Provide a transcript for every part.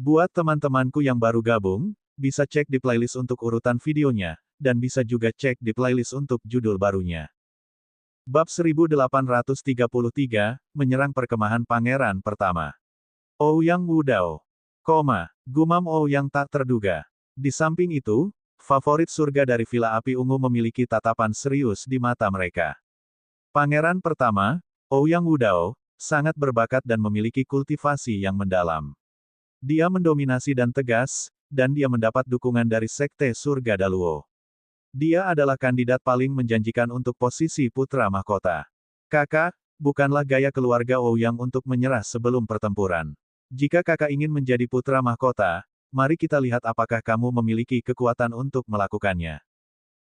Buat teman-temanku yang baru gabung, bisa cek di playlist untuk urutan videonya, dan bisa juga cek di playlist untuk judul barunya. Bab 1833, Menyerang Perkemahan Pangeran Pertama. Ouyang Wudao. Gumam Ouyang tak terduga. Di samping itu, favorit surga dari Villa Api Ungu memiliki tatapan serius di mata mereka. Pangeran Pertama, Ouyang Wudao, sangat berbakat dan memiliki kultivasi yang mendalam. Dia mendominasi dan tegas, dan dia mendapat dukungan dari Sekte Surga Daluo. Dia adalah kandidat paling menjanjikan untuk posisi putra mahkota. Kakak, bukanlah gaya keluarga Ouyang untuk menyerah sebelum pertempuran. Jika kakak ingin menjadi putra mahkota, mari kita lihat apakah kamu memiliki kekuatan untuk melakukannya.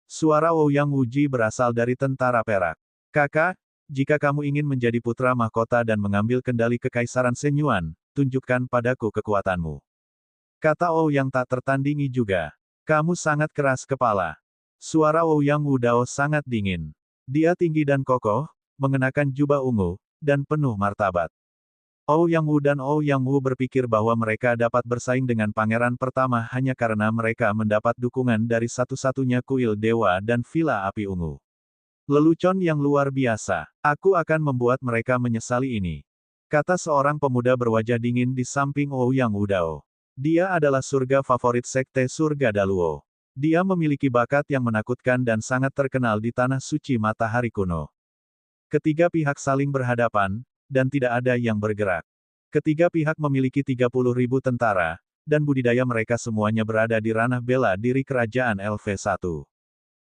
Suara Ouyang Wuji berasal dari tentara perak. Kakak, jika kamu ingin menjadi putra mahkota dan mengambil kendali kekaisaran Shenyuan, tunjukkan padaku kekuatanmu. Kata Ouyang tak tertandingi juga. Kamu sangat keras kepala. Suara Ouyang Wudao sangat dingin. Dia tinggi dan kokoh, mengenakan jubah ungu, dan penuh martabat. Ouyang Wu dan Ouyang Wu berpikir bahwa mereka dapat bersaing dengan Pangeran Pertama hanya karena mereka mendapat dukungan dari satu-satunya kuil dewa dan Villa Api Ungu. Lelucon yang luar biasa. Aku akan membuat mereka menyesali ini. Kata seorang pemuda berwajah dingin di samping Ouyang Wudao. Dia adalah surga favorit Sekte Surga Daluo. Dia memiliki bakat yang menakutkan dan sangat terkenal di Tanah Suci Matahari Kuno. Ketiga pihak saling berhadapan, dan tidak ada yang bergerak. Ketiga pihak memiliki 30.000 tentara, dan budidaya mereka semuanya berada di ranah bela diri kerajaan LV1.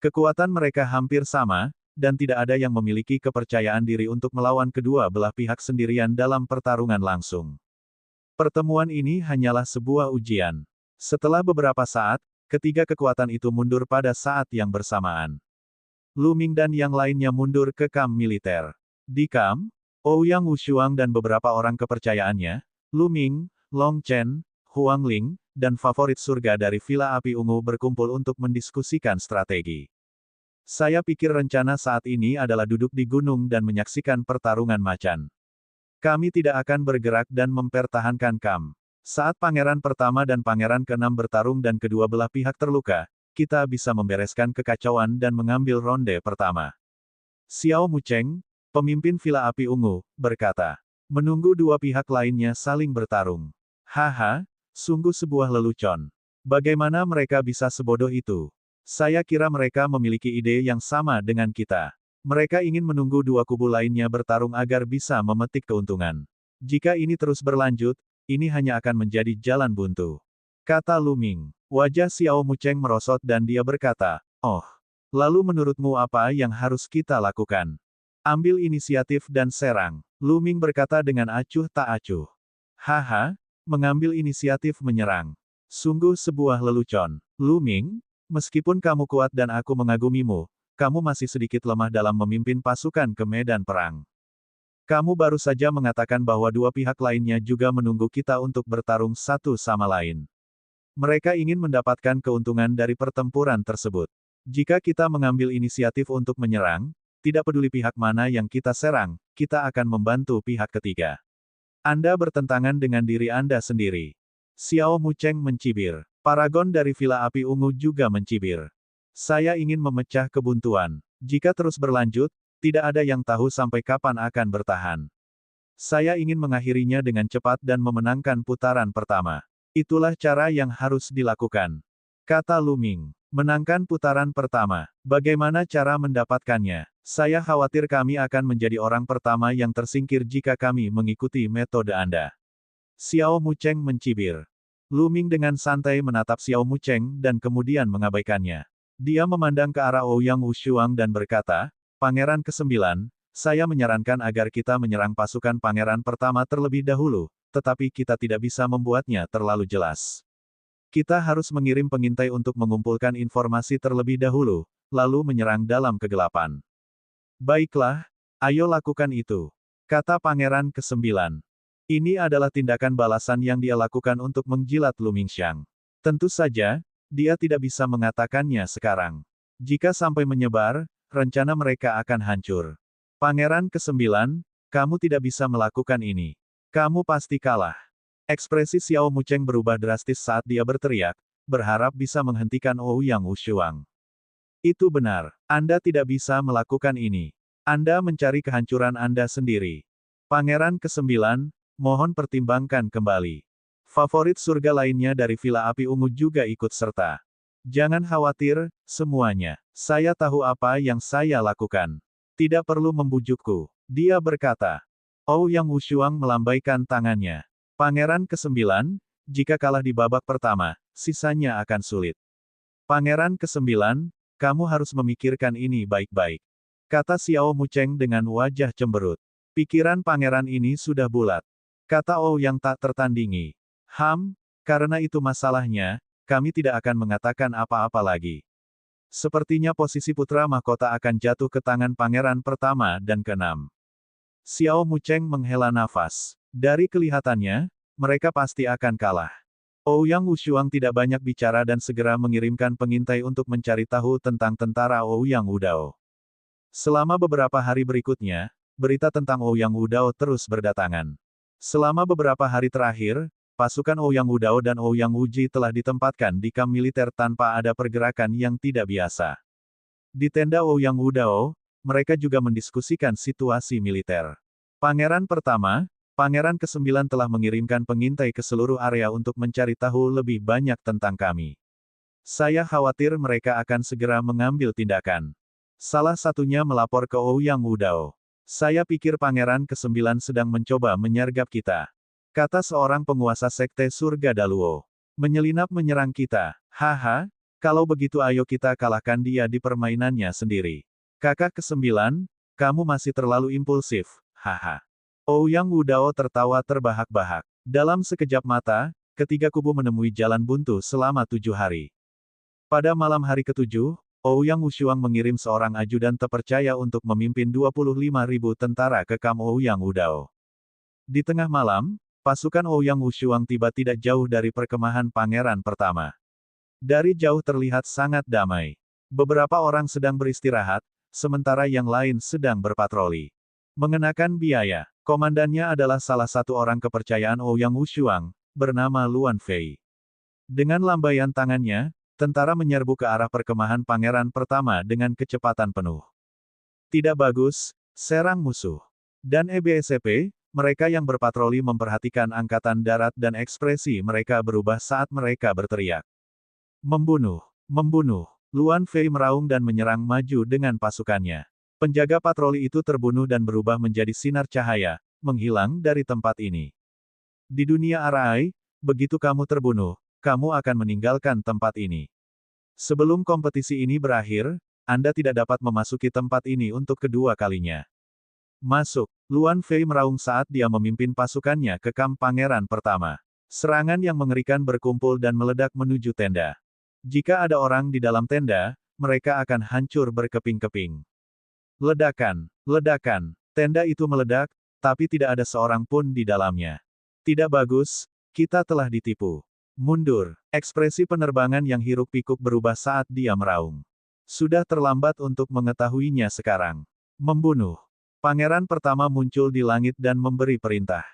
Kekuatan mereka hampir sama, dan tidak ada yang memiliki kepercayaan diri untuk melawan kedua belah pihak sendirian dalam pertarungan langsung. Pertemuan ini hanyalah sebuah ujian. Setelah beberapa saat, ketiga kekuatan itu mundur pada saat yang bersamaan. Lu Ming dan yang lainnya mundur ke kamp militer. Di kamp, Ouyang Wushuang dan beberapa orang kepercayaannya, Lu Ming, Long Chen, Huang Ling, dan favorit surga dari Villa Api Ungu berkumpul untuk mendiskusikan strategi. Saya pikir rencana saat ini adalah duduk di gunung dan menyaksikan pertarungan macan. Kami tidak akan bergerak dan mempertahankan kamp. Saat Pangeran Pertama dan Pangeran Keenam bertarung dan kedua belah pihak terluka, kita bisa membereskan kekacauan dan mengambil ronde pertama. Xiao Mucheng, pemimpin Villa Api Ungu, berkata. Menunggu dua pihak lainnya saling bertarung. Haha, sungguh sebuah lelucon. Bagaimana mereka bisa sebodoh itu? Saya kira mereka memiliki ide yang sama dengan kita. Mereka ingin menunggu dua kubu lainnya bertarung agar bisa memetik keuntungan. Jika ini terus berlanjut, ini hanya akan menjadi jalan buntu. Kata Lu Ming. Wajah Xiao Mucheng merosot dan dia berkata, "Oh, lalu menurutmu apa yang harus kita lakukan? Ambil inisiatif dan serang." Lu Ming berkata dengan acuh tak acuh. Haha, mengambil inisiatif menyerang. Sungguh sebuah lelucon. Lu Ming, meskipun kamu kuat dan aku mengagumimu, kamu masih sedikit lemah dalam memimpin pasukan ke medan perang. Kamu baru saja mengatakan bahwa dua pihak lainnya juga menunggu kita untuk bertarung satu sama lain. Mereka ingin mendapatkan keuntungan dari pertempuran tersebut. Jika kita mengambil inisiatif untuk menyerang, tidak peduli pihak mana yang kita serang, kita akan membantu pihak ketiga. Anda bertentangan dengan diri Anda sendiri. Xiao Mucheng mencibir. Paragon dari Villa Api Ungu juga mencibir. Saya ingin memecah kebuntuan. Jika terus berlanjut, tidak ada yang tahu sampai kapan akan bertahan. Saya ingin mengakhirinya dengan cepat dan memenangkan putaran pertama. Itulah cara yang harus dilakukan. Kata Lu Ming. Menangkan putaran pertama. Bagaimana cara mendapatkannya? Saya khawatir kami akan menjadi orang pertama yang tersingkir jika kami mengikuti metode Anda. Xiao Mucheng mencibir. Lu Ming dengan santai menatap Xiao Mucheng dan kemudian mengabaikannya. Dia memandang ke arah Ouyang Wushuang dan berkata, Pangeran ke-9, saya menyarankan agar kita menyerang pasukan Pangeran Pertama terlebih dahulu, tetapi kita tidak bisa membuatnya terlalu jelas. Kita harus mengirim pengintai untuk mengumpulkan informasi terlebih dahulu, lalu menyerang dalam kegelapan. Baiklah, ayo lakukan itu. Kata Pangeran ke-9. Ini adalah tindakan balasan yang dia lakukan untuk menjilat Lu Mingxiang. Tentu saja, dia tidak bisa mengatakannya sekarang. Jika sampai menyebar, rencana mereka akan hancur. Pangeran ke-9, kamu tidak bisa melakukan ini. Kamu pasti kalah. Ekspresi Xiao Mucheng berubah drastis saat dia berteriak, berharap bisa menghentikan Ouyang Wushuang. Itu benar. Anda tidak bisa melakukan ini. Anda mencari kehancuran Anda sendiri. Pangeran ke-9, mohon pertimbangkan kembali. Favorit surga lainnya dari Villa Api Ungu juga ikut serta. Jangan khawatir, semuanya. Saya tahu apa yang saya lakukan. Tidak perlu membujukku. Dia berkata. Ouyang Wushuang melambaikan tangannya. Pangeran ke-9, jika kalah di babak pertama, sisanya akan sulit. Pangeran ke-9, kamu harus memikirkan ini baik-baik. Kata Xiao Mucheng dengan wajah cemberut. Pikiran pangeran ini sudah bulat. Kata Ouyang tak tertandingi. Karena itu masalahnya, kami tidak akan mengatakan apa-apa lagi. Sepertinya posisi putra mahkota akan jatuh ke tangan pangeran pertama dan ke-6. Xiao Mucheng menghela nafas. Dari kelihatannya, mereka pasti akan kalah. Ouyang Wushuang tidak banyak bicara dan segera mengirimkan pengintai untuk mencari tahu tentang tentara Ouyang Wudao. Selama beberapa hari berikutnya, berita tentang Ouyang Wudao terus berdatangan. Selama beberapa hari terakhir, pasukan Ouyang Wudao dan Ouyang Wuji telah ditempatkan di kamp militer tanpa ada pergerakan yang tidak biasa. Di tenda Ouyang Wudao, mereka juga mendiskusikan situasi militer. Pangeran pertama, Pangeran ke-9 telah mengirimkan pengintai ke seluruh area untuk mencari tahu lebih banyak tentang kami. Saya khawatir mereka akan segera mengambil tindakan. Salah satunya melapor ke Ouyang Wudao. Saya pikir Pangeran ke-9 sedang mencoba menyergap kita. Kata seorang penguasa sekte surga Daluo. Menyelinap menyerang kita. Haha, kalau begitu ayo kita kalahkan dia di permainannya sendiri. Kakak ke-9, kamu masih terlalu impulsif. Haha. Ouyang Wudao tertawa terbahak-bahak. Dalam sekejap mata, ketiga kubu menemui jalan buntu selama 7 hari. Pada malam hari ke-7, Ouyang Wushuang mengirim seorang ajudan terpercaya untuk memimpin 25.000 tentara ke kamp Ouyang Wudao. Di tengah malam, pasukan Ouyang Wushuang tiba tidak jauh dari perkemahan pangeran pertama. Dari jauh terlihat sangat damai. Beberapa orang sedang beristirahat, sementara yang lain sedang berpatroli. Mengenakan biaya, komandannya adalah salah satu orang kepercayaan Ouyang Wushuang, bernama Luan Fei. Dengan lambaian tangannya, tentara menyerbu ke arah perkemahan pangeran pertama dengan kecepatan penuh. Tidak bagus, serang musuh. Dan EBSP, mereka yang berpatroli memperhatikan angkatan darat dan ekspresi mereka berubah saat mereka berteriak. Membunuh, membunuh. Luan Fei meraung dan menyerang maju dengan pasukannya. Penjaga patroli itu terbunuh dan berubah menjadi sinar cahaya, menghilang dari tempat ini. Di dunia Arai, begitu kamu terbunuh, kamu akan meninggalkan tempat ini. Sebelum kompetisi ini berakhir, Anda tidak dapat memasuki tempat ini untuk kedua kalinya. Masuk, Luan Fei meraung saat dia memimpin pasukannya ke kamp pangeran pertama. Serangan yang mengerikan berkumpul dan meledak menuju tenda. Jika ada orang di dalam tenda, mereka akan hancur berkeping-keping. Ledakan, ledakan, tenda itu meledak, tapi tidak ada seorang pun di dalamnya. Tidak bagus, kita telah ditipu. Mundur, ekspresi penerbangan yang hiruk-pikuk berubah saat dia meraung. Sudah terlambat untuk mengetahuinya sekarang. Membunuh. Pangeran pertama muncul di langit dan memberi perintah.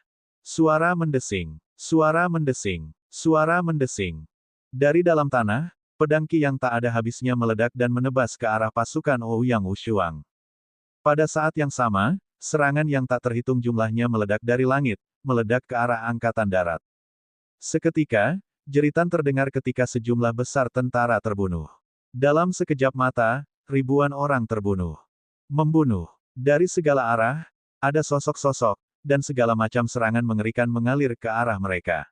Suara mendesing, suara mendesing, suara mendesing. Dari dalam tanah, pedang Qi yang tak ada habisnya meledak dan menebas ke arah pasukan Ouyang Wushuang. Pada saat yang sama, serangan yang tak terhitung jumlahnya meledak dari langit, meledak ke arah angkatan darat. Seketika, jeritan terdengar ketika sejumlah besar tentara terbunuh. Dalam sekejap mata, ribuan orang terbunuh. Membunuh. Dari segala arah, ada sosok-sosok, dan segala macam serangan mengerikan mengalir ke arah mereka.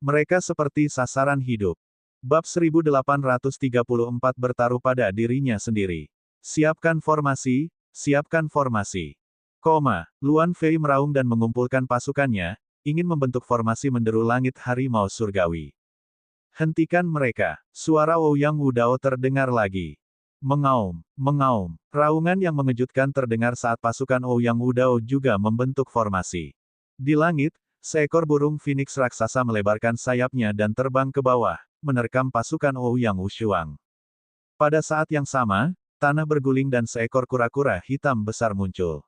Mereka seperti sasaran hidup. Bab 1834 bertaruh pada dirinya sendiri. Siapkan formasi, siapkan formasi. Luan Fei meraung dan mengumpulkan pasukannya, ingin membentuk formasi menderu langit harimau surgawi. Hentikan mereka. Suara Ouyang Wudao terdengar lagi. Mengaum, mengaum. Raungan yang mengejutkan terdengar saat pasukan Ouyang Wudao juga membentuk formasi. Di langit, seekor burung phoenix raksasa melebarkan sayapnya dan terbang ke bawah, menerkam pasukan Ouyang Wushuang. Pada saat yang sama, tanah berguling dan seekor kura-kura hitam besar muncul.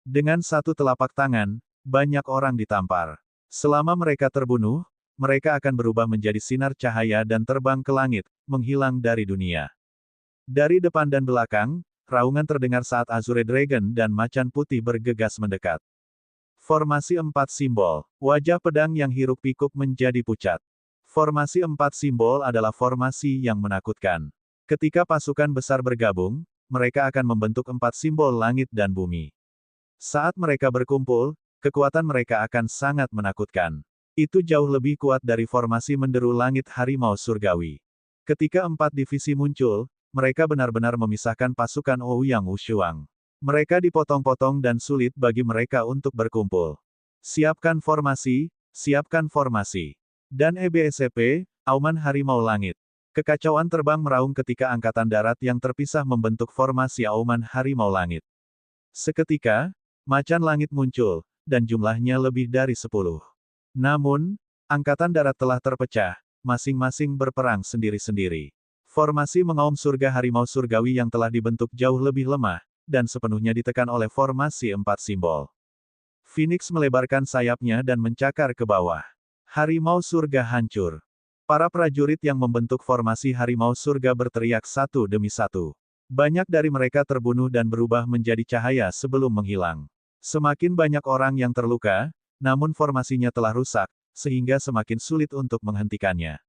Dengan satu telapak tangan, banyak orang ditampar. Selama mereka terbunuh, mereka akan berubah menjadi sinar cahaya dan terbang ke langit, menghilang dari dunia. Dari depan dan belakang, raungan terdengar saat Azure Dragon dan macan putih bergegas mendekat. Formasi 4 simbol. Wajah pedang yang hiruk-pikuk menjadi pucat. Formasi 4 simbol adalah formasi yang menakutkan. Ketika pasukan besar bergabung, mereka akan membentuk 4 simbol langit dan bumi. Saat mereka berkumpul, kekuatan mereka akan sangat menakutkan. Itu jauh lebih kuat dari formasi menderu langit harimau surgawi. Ketika 4 divisi muncul, mereka benar-benar memisahkan pasukan Ouyang Wushuang. Mereka dipotong-potong dan sulit bagi mereka untuk berkumpul. Siapkan formasi, siapkan formasi. Dan EBSCP, Auman Harimau Langit. Kekacauan terbang meraung ketika Angkatan Darat yang terpisah membentuk formasi Auman Harimau Langit. Seketika, macan langit muncul, dan jumlahnya lebih dari 10. Namun, Angkatan Darat telah terpecah, masing-masing berperang sendiri-sendiri. Formasi mengaum surga harimau surgawi yang telah dibentuk jauh lebih lemah, dan sepenuhnya ditekan oleh formasi 4 simbol. Phoenix melebarkan sayapnya dan mencakar ke bawah. Harimau surga hancur. Para prajurit yang membentuk formasi harimau surga berteriak satu demi satu. Banyak dari mereka terbunuh dan berubah menjadi cahaya sebelum menghilang. Semakin banyak orang yang terluka, namun formasinya telah rusak, sehingga semakin sulit untuk menghentikannya.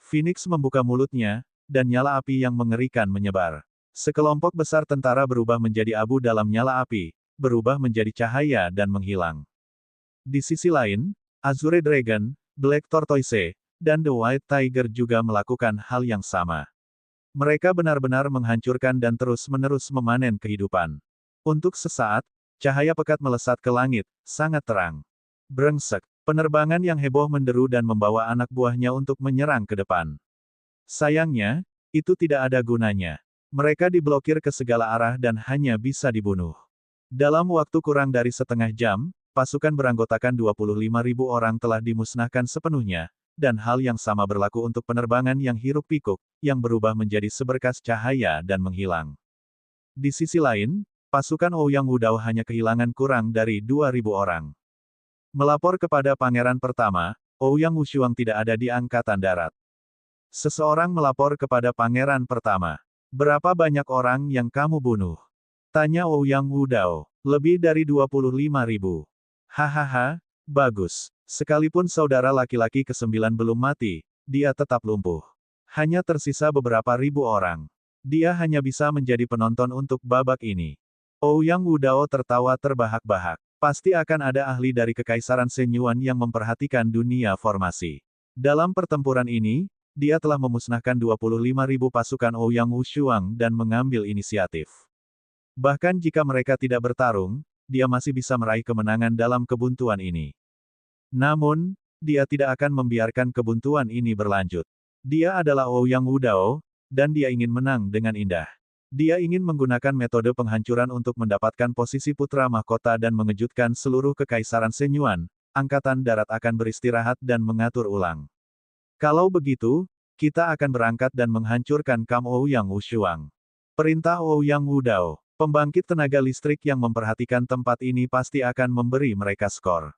Phoenix membuka mulutnya, dan nyala api yang mengerikan menyebar. Sekelompok besar tentara berubah menjadi abu dalam nyala api, berubah menjadi cahaya dan menghilang. Di sisi lain, Azure Dragon, Black Tortoise, dan The White Tiger juga melakukan hal yang sama. Mereka benar-benar menghancurkan dan terus-menerus memanen kehidupan. Untuk sesaat, cahaya pekat melesat ke langit, sangat terang. Brengsek, penerbangan yang heboh menderu dan membawa anak buahnya untuk menyerang ke depan. Sayangnya, itu tidak ada gunanya. Mereka diblokir ke segala arah dan hanya bisa dibunuh. Dalam waktu kurang dari setengah jam, pasukan beranggotakan 25.000 orang telah dimusnahkan sepenuhnya, dan hal yang sama berlaku untuk penerbangan yang hiruk-pikuk, yang berubah menjadi seberkas cahaya dan menghilang. Di sisi lain, pasukan Ouyang Wudao hanya kehilangan kurang dari 2.000 orang. Melapor kepada Pangeran Pertama, Ouyang Wushuang tidak ada di Angkatan Darat. Seseorang melapor kepada Pangeran Pertama. Berapa banyak orang yang kamu bunuh? Tanya Ouyang Wudao. Lebih dari 25.000. Hahaha, bagus. Sekalipun saudara laki-laki ke-9 belum mati, dia tetap lumpuh. Hanya tersisa beberapa ribu orang. Dia hanya bisa menjadi penonton untuk babak ini. Ouyang Wudao tertawa terbahak-bahak. Pasti akan ada ahli dari Kekaisaran Shenyuan yang memperhatikan dunia formasi. Dalam pertempuran ini, dia telah memusnahkan 25.000 pasukan Ouyang Wushuang dan mengambil inisiatif. Bahkan jika mereka tidak bertarung, dia masih bisa meraih kemenangan dalam kebuntuan ini. Namun, dia tidak akan membiarkan kebuntuan ini berlanjut. Dia adalah Ouyang Wudao, dan dia ingin menang dengan indah. Dia ingin menggunakan metode penghancuran untuk mendapatkan posisi putra mahkota dan mengejutkan seluruh Kekaisaran Shenyuan. Angkatan Darat akan beristirahat dan mengatur ulang. Kalau begitu, kita akan berangkat dan menghancurkan kamp Ouyang Wushuang. Perintah Ouyang Wudao. Pembangkit tenaga listrik yang memperhatikan tempat ini pasti akan memberi mereka skor.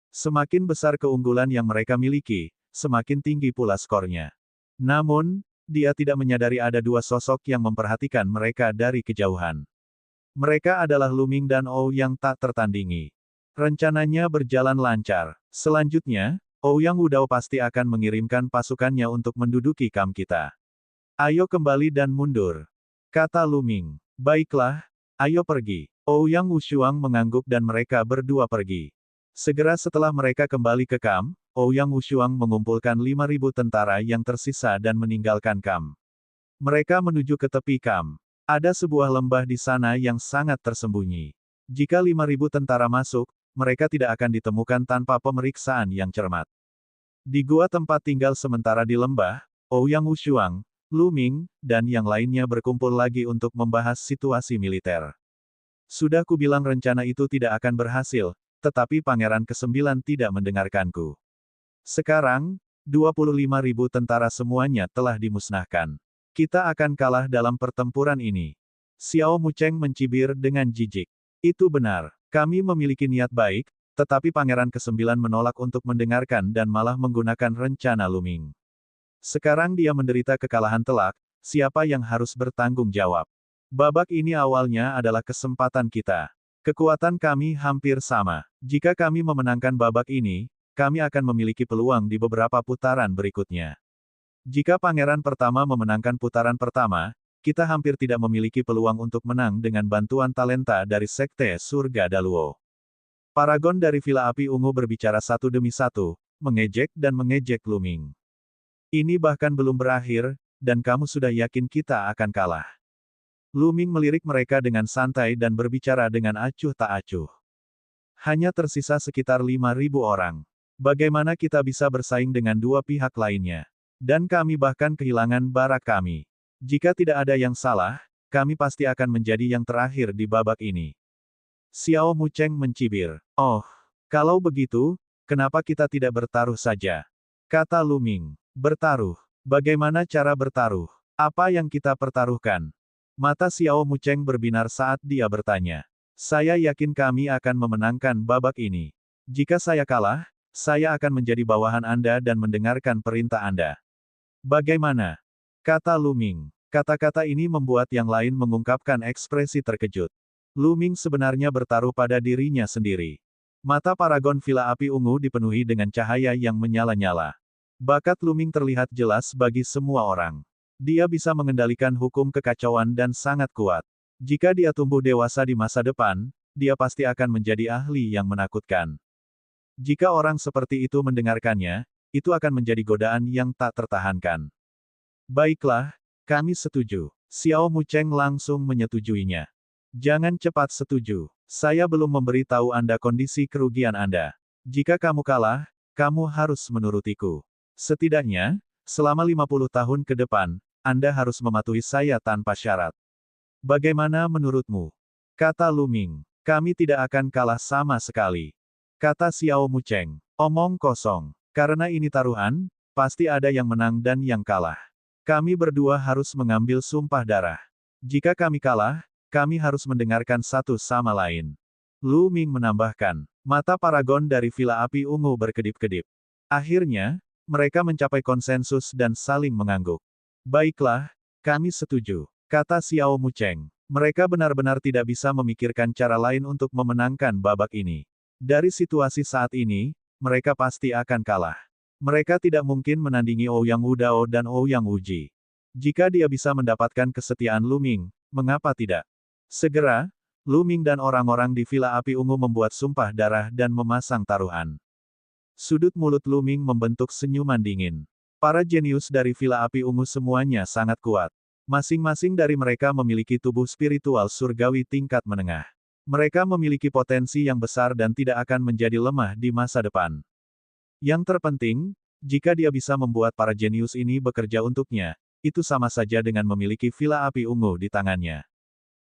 Semakin besar keunggulan yang mereka miliki, semakin tinggi pula skornya. Namun, dia tidak menyadari ada dua sosok yang memperhatikan mereka dari kejauhan. Mereka adalah Luming dan Ouyang tak tertandingi. Rencananya berjalan lancar. Selanjutnya, Ouyang Wudao pasti akan mengirimkan pasukannya untuk menduduki kamp kita. Ayo kembali dan mundur. Kata Luming. Baiklah, ayo pergi. Ouyang Wushuang mengangguk dan mereka berdua pergi. Segera setelah mereka kembali ke kamp, Ouyang Wushuang mengumpulkan 5.000 tentara yang tersisa dan meninggalkan kamp. Mereka menuju ke tepi kamp. Ada sebuah lembah di sana yang sangat tersembunyi. Jika 5.000 tentara masuk, mereka tidak akan ditemukan tanpa pemeriksaan yang cermat. Di gua tempat tinggal sementara di lembah, Ouyang Wushuang, Luming, dan yang lainnya berkumpul lagi untuk membahas situasi militer. Sudah kubilang rencana itu tidak akan berhasil, tetapi Pangeran ke-9 tidak mendengarkanku. Sekarang, 25.000 tentara semuanya telah dimusnahkan. Kita akan kalah dalam pertempuran ini. Xiao Mucheng mencibir dengan jijik. Itu benar. Kami memiliki niat baik, Tetapi Pangeran ke-9 menolak untuk mendengarkan dan malah menggunakan rencana Luming. Sekarang dia menderita kekalahan telak, siapa yang harus bertanggung jawab? Babak ini awalnya adalah kesempatan kita. Kekuatan kami hampir sama. Jika kami memenangkan babak ini, kami akan memiliki peluang di beberapa putaran berikutnya. Jika Pangeran pertama memenangkan putaran pertama, kita hampir tidak memiliki peluang untuk menang dengan bantuan talenta dari Sekte Surga Daluo. Paragon dari Villa Api Ungu berbicara satu demi satu, mengejek dan mengejek Luming. Ini bahkan belum berakhir, dan kamu sudah yakin kita akan kalah. Luming melirik mereka dengan santai dan berbicara dengan acuh tak acuh. Hanya tersisa sekitar 5.000 orang. Bagaimana kita bisa bersaing dengan dua pihak lainnya? Dan kami bahkan kehilangan barak kami. Jika tidak ada yang salah, kami pasti akan menjadi yang terakhir di babak ini. Xiao Mucheng mencibir. Oh, kalau begitu, kenapa kita tidak bertaruh saja? Kata Luming. Bertaruh. Bagaimana cara bertaruh? Apa yang kita pertaruhkan? Mata Xiao Mucheng berbinar saat dia bertanya. Saya yakin kami akan memenangkan babak ini. Jika saya kalah, saya akan menjadi bawahan Anda dan mendengarkan perintah Anda. Bagaimana? Kata Luming. Kata-kata ini membuat yang lain mengungkapkan ekspresi terkejut. Luming sebenarnya bertaruh pada dirinya sendiri. Mata Paragon Villa Api Ungu dipenuhi dengan cahaya yang menyala-nyala. Bakat Luming terlihat jelas bagi semua orang. Dia bisa mengendalikan hukum kekacauan dan sangat kuat. Jika dia tumbuh dewasa di masa depan, dia pasti akan menjadi ahli yang menakutkan. Jika orang seperti itu mendengarkannya, itu akan menjadi godaan yang tak tertahankan. Baiklah, kami setuju. Xiao Mucheng langsung menyetujuinya. Jangan cepat setuju. Saya belum memberi tahu Anda kondisi kerugian Anda. Jika kamu kalah, kamu harus menurutiku. Setidaknya, selama 50 tahun ke depan, Anda harus mematuhi saya tanpa syarat. Bagaimana menurutmu? Kata Luming. Kami tidak akan kalah sama sekali. Kata Xiao Mucheng. Omong kosong. Karena ini taruhan, pasti ada yang menang dan yang kalah. Kami berdua harus mengambil sumpah darah. Jika kami kalah, kami harus mendengarkan satu sama lain. Luming menambahkan. Mata Paragon dari Villa Api Ungu berkedip-kedip. Akhirnya, mereka mencapai konsensus dan saling mengangguk. Baiklah, kami setuju. Kata Xiao Mucheng. Mereka benar-benar tidak bisa memikirkan cara lain untuk memenangkan babak ini. Dari situasi saat ini, mereka pasti akan kalah. Mereka tidak mungkin menandingi Ouyang Wudao dan Ouyang Wuji. Jika dia bisa mendapatkan kesetiaan Luming, mengapa tidak? Segera, Luming dan orang-orang di Villa Api Ungu membuat sumpah darah dan memasang taruhan. Sudut mulut Luming membentuk senyuman dingin. Para jenius dari Villa Api Ungu semuanya sangat kuat. Masing-masing dari mereka memiliki tubuh spiritual surgawi tingkat menengah. Mereka memiliki potensi yang besar dan tidak akan menjadi lemah di masa depan. Yang terpenting, jika dia bisa membuat para jenius ini bekerja untuknya, itu sama saja dengan memiliki Villa Api Ungu di tangannya.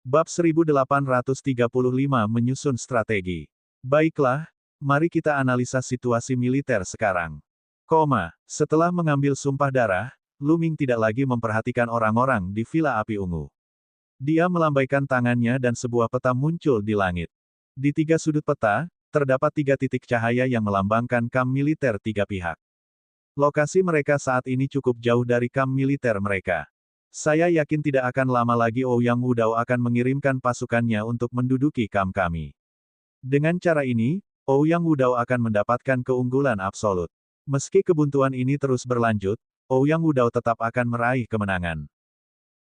Bab 1835 menyusun strategi. Baiklah, mari kita analisa situasi militer sekarang. Setelah mengambil sumpah darah, Luming tidak lagi memperhatikan orang-orang di Villa Api Ungu. Dia melambaikan tangannya dan sebuah peta muncul di langit. Di tiga sudut peta, terdapat 3 titik cahaya yang melambangkan kamp militer 3 pihak. Lokasi mereka saat ini cukup jauh dari kamp militer mereka. Saya yakin tidak akan lama lagi Ouyang Wudao akan mengirimkan pasukannya untuk menduduki kamp kami. Dengan cara ini, Ouyang Wudao akan mendapatkan keunggulan absolut. Meski kebuntuan ini terus berlanjut, Ouyang Wudao tetap akan meraih kemenangan.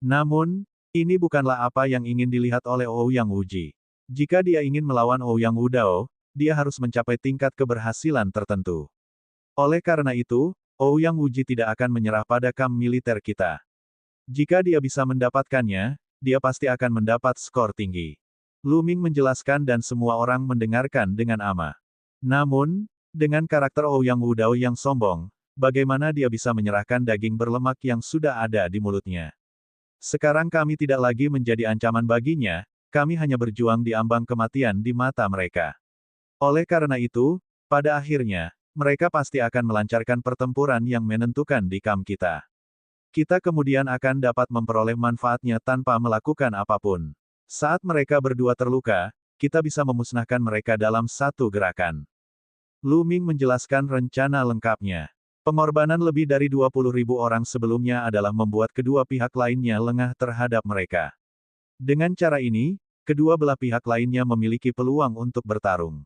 Namun, ini bukanlah apa yang ingin dilihat oleh Ouyang Wuji. Jika dia ingin melawan Ouyang Wudao, dia harus mencapai tingkat keberhasilan tertentu. Oleh karena itu, Ouyang Wuji tidak akan menyerah pada kamp militer kita. Jika dia bisa mendapatkannya, dia pasti akan mendapat skor tinggi. Luming menjelaskan dan semua orang mendengarkan dengan ama. Namun, dengan karakter Ouyang Wudao yang sombong, bagaimana dia bisa menyerahkan daging berlemak yang sudah ada di mulutnya? Sekarang kami tidak lagi menjadi ancaman baginya, kami hanya berjuang di ambang kematian di mata mereka. Oleh karena itu, pada akhirnya, mereka pasti akan melancarkan pertempuran yang menentukan di kamp kita. Kita kemudian akan dapat memperoleh manfaatnya tanpa melakukan apapun. Saat mereka berdua terluka, kita bisa memusnahkan mereka dalam satu gerakan. Lu Ming menjelaskan rencana lengkapnya. Pengorbanan lebih dari 20.000 orang sebelumnya adalah membuat kedua pihak lainnya lengah terhadap mereka. Dengan cara ini, kedua belah pihak lainnya memiliki peluang untuk bertarung.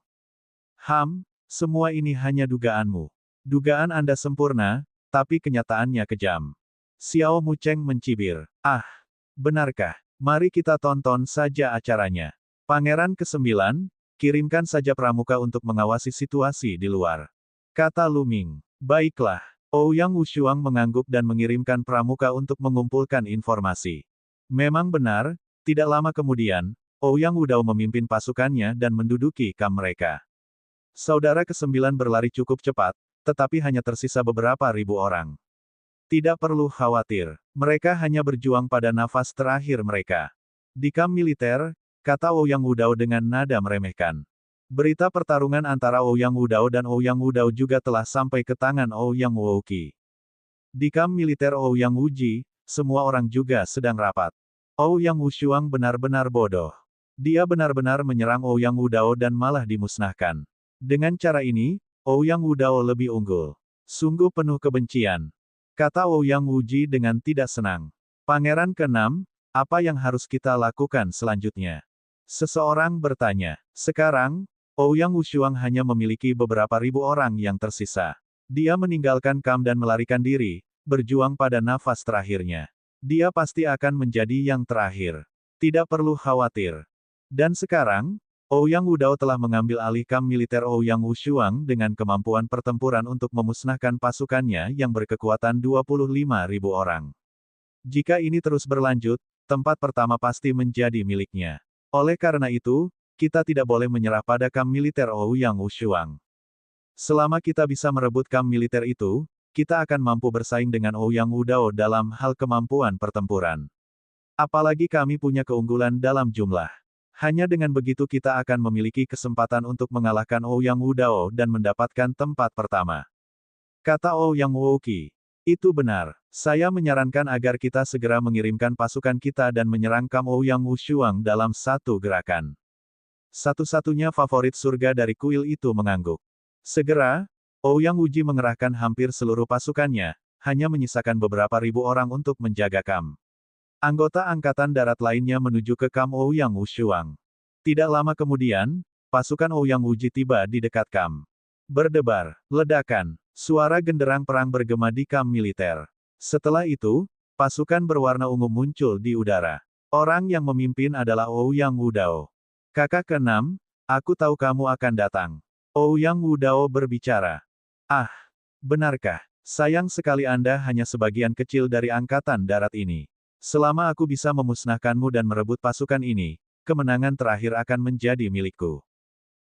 Semua ini hanya dugaanmu. Dugaan Anda sempurna, tapi kenyataannya kejam. Xiao Mucheng mencibir. Ah, benarkah? Mari kita tonton saja acaranya. Pangeran ke-9, kirimkan saja pramuka untuk mengawasi situasi di luar. Kata Lu Ming. Baiklah. Ouyang Wushuang mengangguk dan mengirimkan pramuka untuk mengumpulkan informasi. Memang benar, tidak lama kemudian, Ouyang Wudao memimpin pasukannya dan menduduki kamp mereka. Saudara ke-9 berlari cukup cepat, tetapi hanya tersisa beberapa ribu orang. Tidak perlu khawatir, mereka hanya berjuang pada nafas terakhir mereka. Di kamp militer, kata Ouyang Wudao dengan nada meremehkan. Berita pertarungan antara Ouyang Wudao dan Ouyang Wudao juga telah sampai ke tangan Ouyang Wouqi. Di kamp militer Ouyang Wuji, semua orang juga sedang rapat. Ouyang Wushuang benar-benar bodoh. Dia benar-benar menyerang Ouyang Wudao dan malah dimusnahkan. Dengan cara ini, Ouyang Wudao lebih unggul. Sungguh penuh kebencian. Kata Ouyang Wuji dengan tidak senang. Pangeran ke-6, apa yang harus kita lakukan selanjutnya? Seseorang bertanya. Sekarang, Ouyang Wushuang hanya memiliki beberapa ribu orang yang tersisa. Dia meninggalkan kamp dan melarikan diri, berjuang pada nafas terakhirnya. Dia pasti akan menjadi yang terakhir. Tidak perlu khawatir. Dan sekarang, Ouyang Wudao telah mengambil alih kamp militer Ouyang Wushuang dengan kemampuan pertempuran untuk memusnahkan pasukannya yang berkekuatan 25.000 orang. Jika ini terus berlanjut, tempat pertama pasti menjadi miliknya. Oleh karena itu, kita tidak boleh menyerah pada kamp militer Ouyang Wushuang. Selama kita bisa merebut kamp militer itu, kita akan mampu bersaing dengan Ouyang Wudao dalam hal kemampuan pertempuran. Apalagi kami punya keunggulan dalam jumlah. Hanya dengan begitu kita akan memiliki kesempatan untuk mengalahkan Ouyang Wudao dan mendapatkan tempat pertama. Kata Ouyang Wouqi. Itu benar. Saya menyarankan agar kita segera mengirimkan pasukan kita dan menyerang kamp Ouyang Wushuang dalam satu gerakan. Satu-satunya favorit surga dari kuil itu mengangguk. Segera, Ouyang Wuji mengerahkan hampir seluruh pasukannya, hanya menyisakan beberapa ribu orang untuk menjaga kamp. Anggota Angkatan Darat lainnya menuju ke kamp Ouyang Wushuang. Tidak lama kemudian, pasukan Ouyang Wuji tiba di dekat kamp. Berdebar, ledakan, suara genderang perang bergema di kamp militer. Setelah itu, pasukan berwarna ungu muncul di udara. Orang yang memimpin adalah Ouyang Wudao. Kakak ke-6, aku tahu kamu akan datang. Ouyang Wudao berbicara. Ah, benarkah? Sayang sekali Anda hanya sebagian kecil dari Angkatan Darat ini. Selama aku bisa memusnahkanmu dan merebut pasukan ini, kemenangan terakhir akan menjadi milikku.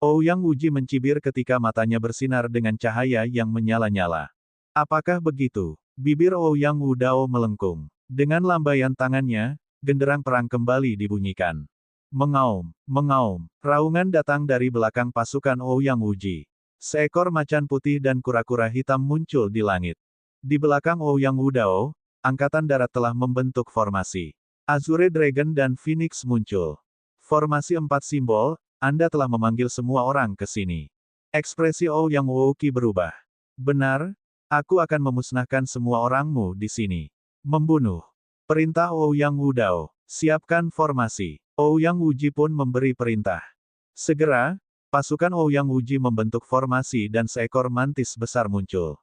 Ouyang Wuji mencibir ketika matanya bersinar dengan cahaya yang menyala-nyala. Apakah begitu? Bibir Ouyang Wudao melengkung. Dengan lambaian tangannya, genderang perang kembali dibunyikan. Mengaum, mengaum. Raungan datang dari belakang pasukan Ouyang Wuji. Seekor macan putih dan kura-kura hitam muncul di langit. Di belakang Ouyang Wudao, Angkatan Darat telah membentuk formasi. Azure Dragon dan Phoenix muncul. Formasi 4 simbol, Anda telah memanggil semua orang ke sini. Ekspresi Ouyang Wouqi berubah. Benar, aku akan memusnahkan semua orangmu di sini. Membunuh. Perintah Ouyang Wudao. Siapkan formasi. Ouyang Wuji pun memberi perintah. Segera, pasukan Ouyang Wuji membentuk formasi dan seekor mantis besar muncul.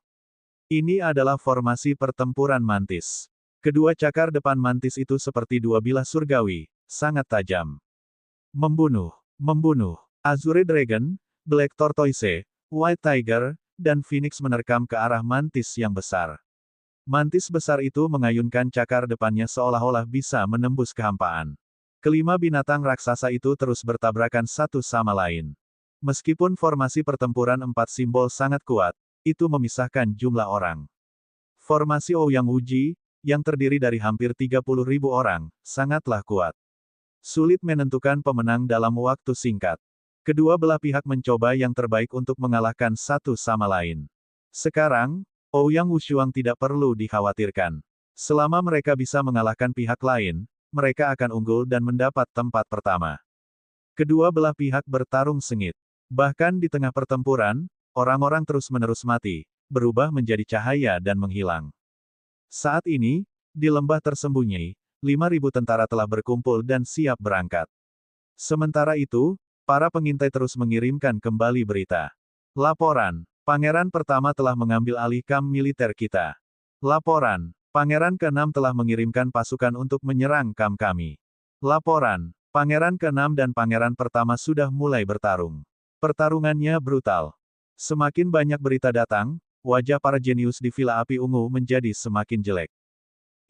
Ini adalah formasi pertempuran mantis. Kedua cakar depan mantis itu seperti dua bilah surgawi, sangat tajam. Membunuh, membunuh. Azure Dragon, Black Tortoise, White Tiger, dan Phoenix menerkam ke arah mantis yang besar. Mantis besar itu mengayunkan cakar depannya seolah-olah bisa menembus kehampaan. Kelima binatang raksasa itu terus bertabrakan satu sama lain. Meskipun formasi pertempuran 4 simbol sangat kuat, itu memisahkan jumlah orang. Formasi Ouyang Wuji, yang terdiri dari hampir 30.000 orang, sangatlah kuat. Sulit menentukan pemenang dalam waktu singkat. Kedua belah pihak mencoba yang terbaik untuk mengalahkan satu sama lain. Sekarang, Ouyang Wushuang tidak perlu dikhawatirkan. Selama mereka bisa mengalahkan pihak lain, mereka akan unggul dan mendapat tempat pertama. Kedua belah pihak bertarung sengit. Bahkan di tengah pertempuran, orang-orang terus-menerus mati, berubah menjadi cahaya dan menghilang. Saat ini, di lembah tersembunyi, 5.000 tentara telah berkumpul dan siap berangkat. Sementara itu, para pengintai terus mengirimkan kembali berita. Laporan, Pangeran pertama telah mengambil alih kamp militer kita. Laporan, Pangeran ke-6 telah mengirimkan pasukan untuk menyerang kamp kami. Laporan, Pangeran ke-6 dan Pangeran pertama sudah mulai bertarung. Pertarungannya brutal. Semakin banyak berita datang, wajah para jenius di Villa Api Ungu menjadi semakin jelek.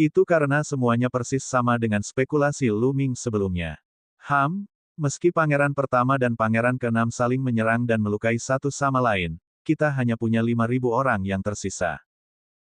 Itu karena semuanya persis sama dengan spekulasi Luming sebelumnya. Meski Pangeran pertama dan Pangeran ke-6 saling menyerang dan melukai satu sama lain, kita hanya punya 5.000 orang yang tersisa.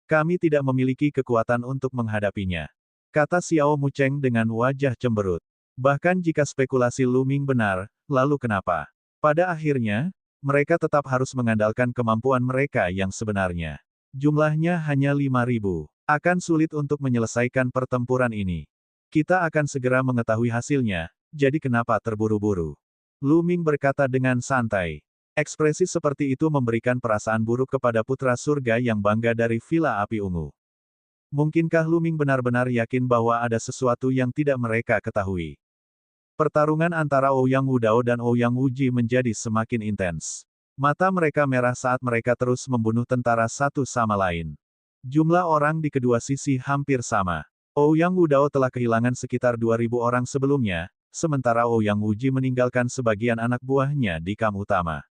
Kami tidak memiliki kekuatan untuk menghadapinya. Kata Xiao Mucheng dengan wajah cemberut. Bahkan jika spekulasi Luming benar, lalu kenapa? Pada akhirnya, mereka tetap harus mengandalkan kemampuan mereka yang sebenarnya. Jumlahnya hanya 5.000. Akan sulit untuk menyelesaikan pertempuran ini. Kita akan segera mengetahui hasilnya, jadi kenapa terburu-buru? Luming berkata dengan santai. Ekspresi seperti itu memberikan perasaan buruk kepada putra surga yang bangga dari Villa Api Ungu. Mungkinkah Luming benar-benar yakin bahwa ada sesuatu yang tidak mereka ketahui? Pertarungan antara Ouyang Wudao dan Ouyang Wuji menjadi semakin intens. Mata mereka merah saat mereka terus membunuh tentara satu sama lain. Jumlah orang di kedua sisi hampir sama. Ouyang Wudao telah kehilangan sekitar 2.000 orang sebelumnya, sementara Ouyang Wuji meninggalkan sebagian anak buahnya di kamp utama.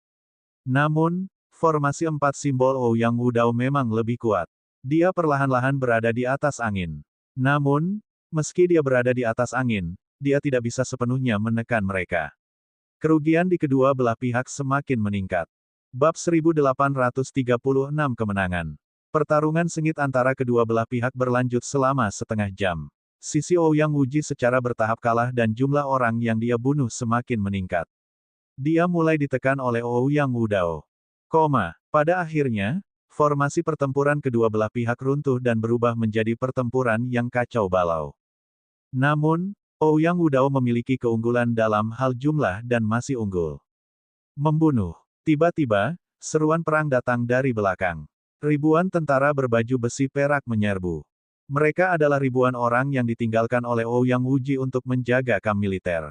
Namun, formasi 4 simbol Ouyang Wudao memang lebih kuat. Dia perlahan-lahan berada di atas angin. Namun, meski dia berada di atas angin, dia tidak bisa sepenuhnya menekan mereka. Kerugian di kedua belah pihak semakin meningkat. Bab 1836 Kemenangan. Pertarungan sengit antara kedua belah pihak berlanjut selama setengah jam. Sisi Ouyang Wuji secara bertahap kalah dan jumlah orang yang dia bunuh semakin meningkat. Dia mulai ditekan oleh Ouyang Wudao. Pada akhirnya, formasi pertempuran kedua belah pihak runtuh dan berubah menjadi pertempuran yang kacau balau. Namun, Ouyang Wudao memiliki keunggulan dalam hal jumlah dan masih unggul. Membunuh. Tiba-tiba, seruan perang datang dari belakang. Ribuan tentara berbaju besi perak menyerbu. Mereka adalah ribuan orang yang ditinggalkan oleh Ouyang Wuji untuk menjaga kamp militer.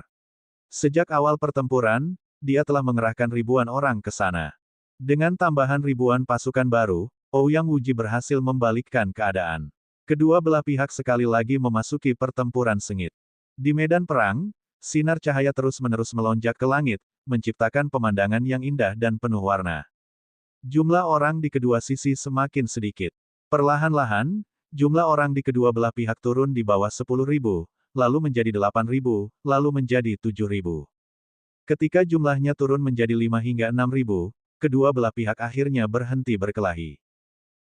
Sejak awal pertempuran, dia telah mengerahkan ribuan orang ke sana. Dengan tambahan ribuan pasukan baru, Ouyang Wuji berhasil membalikkan keadaan. Kedua belah pihak sekali lagi memasuki pertempuran sengit. Di medan perang, sinar cahaya terus-menerus melonjak ke langit, menciptakan pemandangan yang indah dan penuh warna. Jumlah orang di kedua sisi semakin sedikit. Perlahan-lahan, jumlah orang di kedua belah pihak turun di bawah 10.000, lalu menjadi 8.000, lalu menjadi 7.000. Ketika jumlahnya turun menjadi 5 hingga 6.000, kedua belah pihak akhirnya berhenti berkelahi.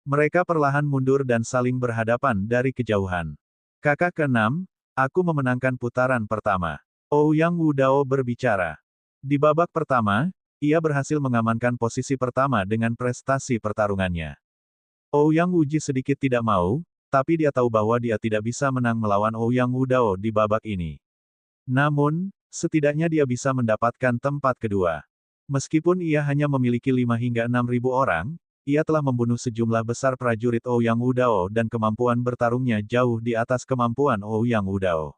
Mereka perlahan mundur dan saling berhadapan dari kejauhan. Kakak ke-6, aku memenangkan putaran pertama. Ouyang Wudao berbicara. Di babak pertama, ia berhasil mengamankan posisi pertama dengan prestasi pertarungannya. Ouyang Wuji sedikit tidak mau, tapi dia tahu bahwa dia tidak bisa menang melawan Ouyang Wudao di babak ini. Namun, setidaknya dia bisa mendapatkan tempat kedua. Meskipun ia hanya memiliki 5 hingga 6.000 orang, ia telah membunuh sejumlah besar prajurit Ouyang Wudao dan kemampuan bertarungnya jauh di atas kemampuan Ouyang Wudao.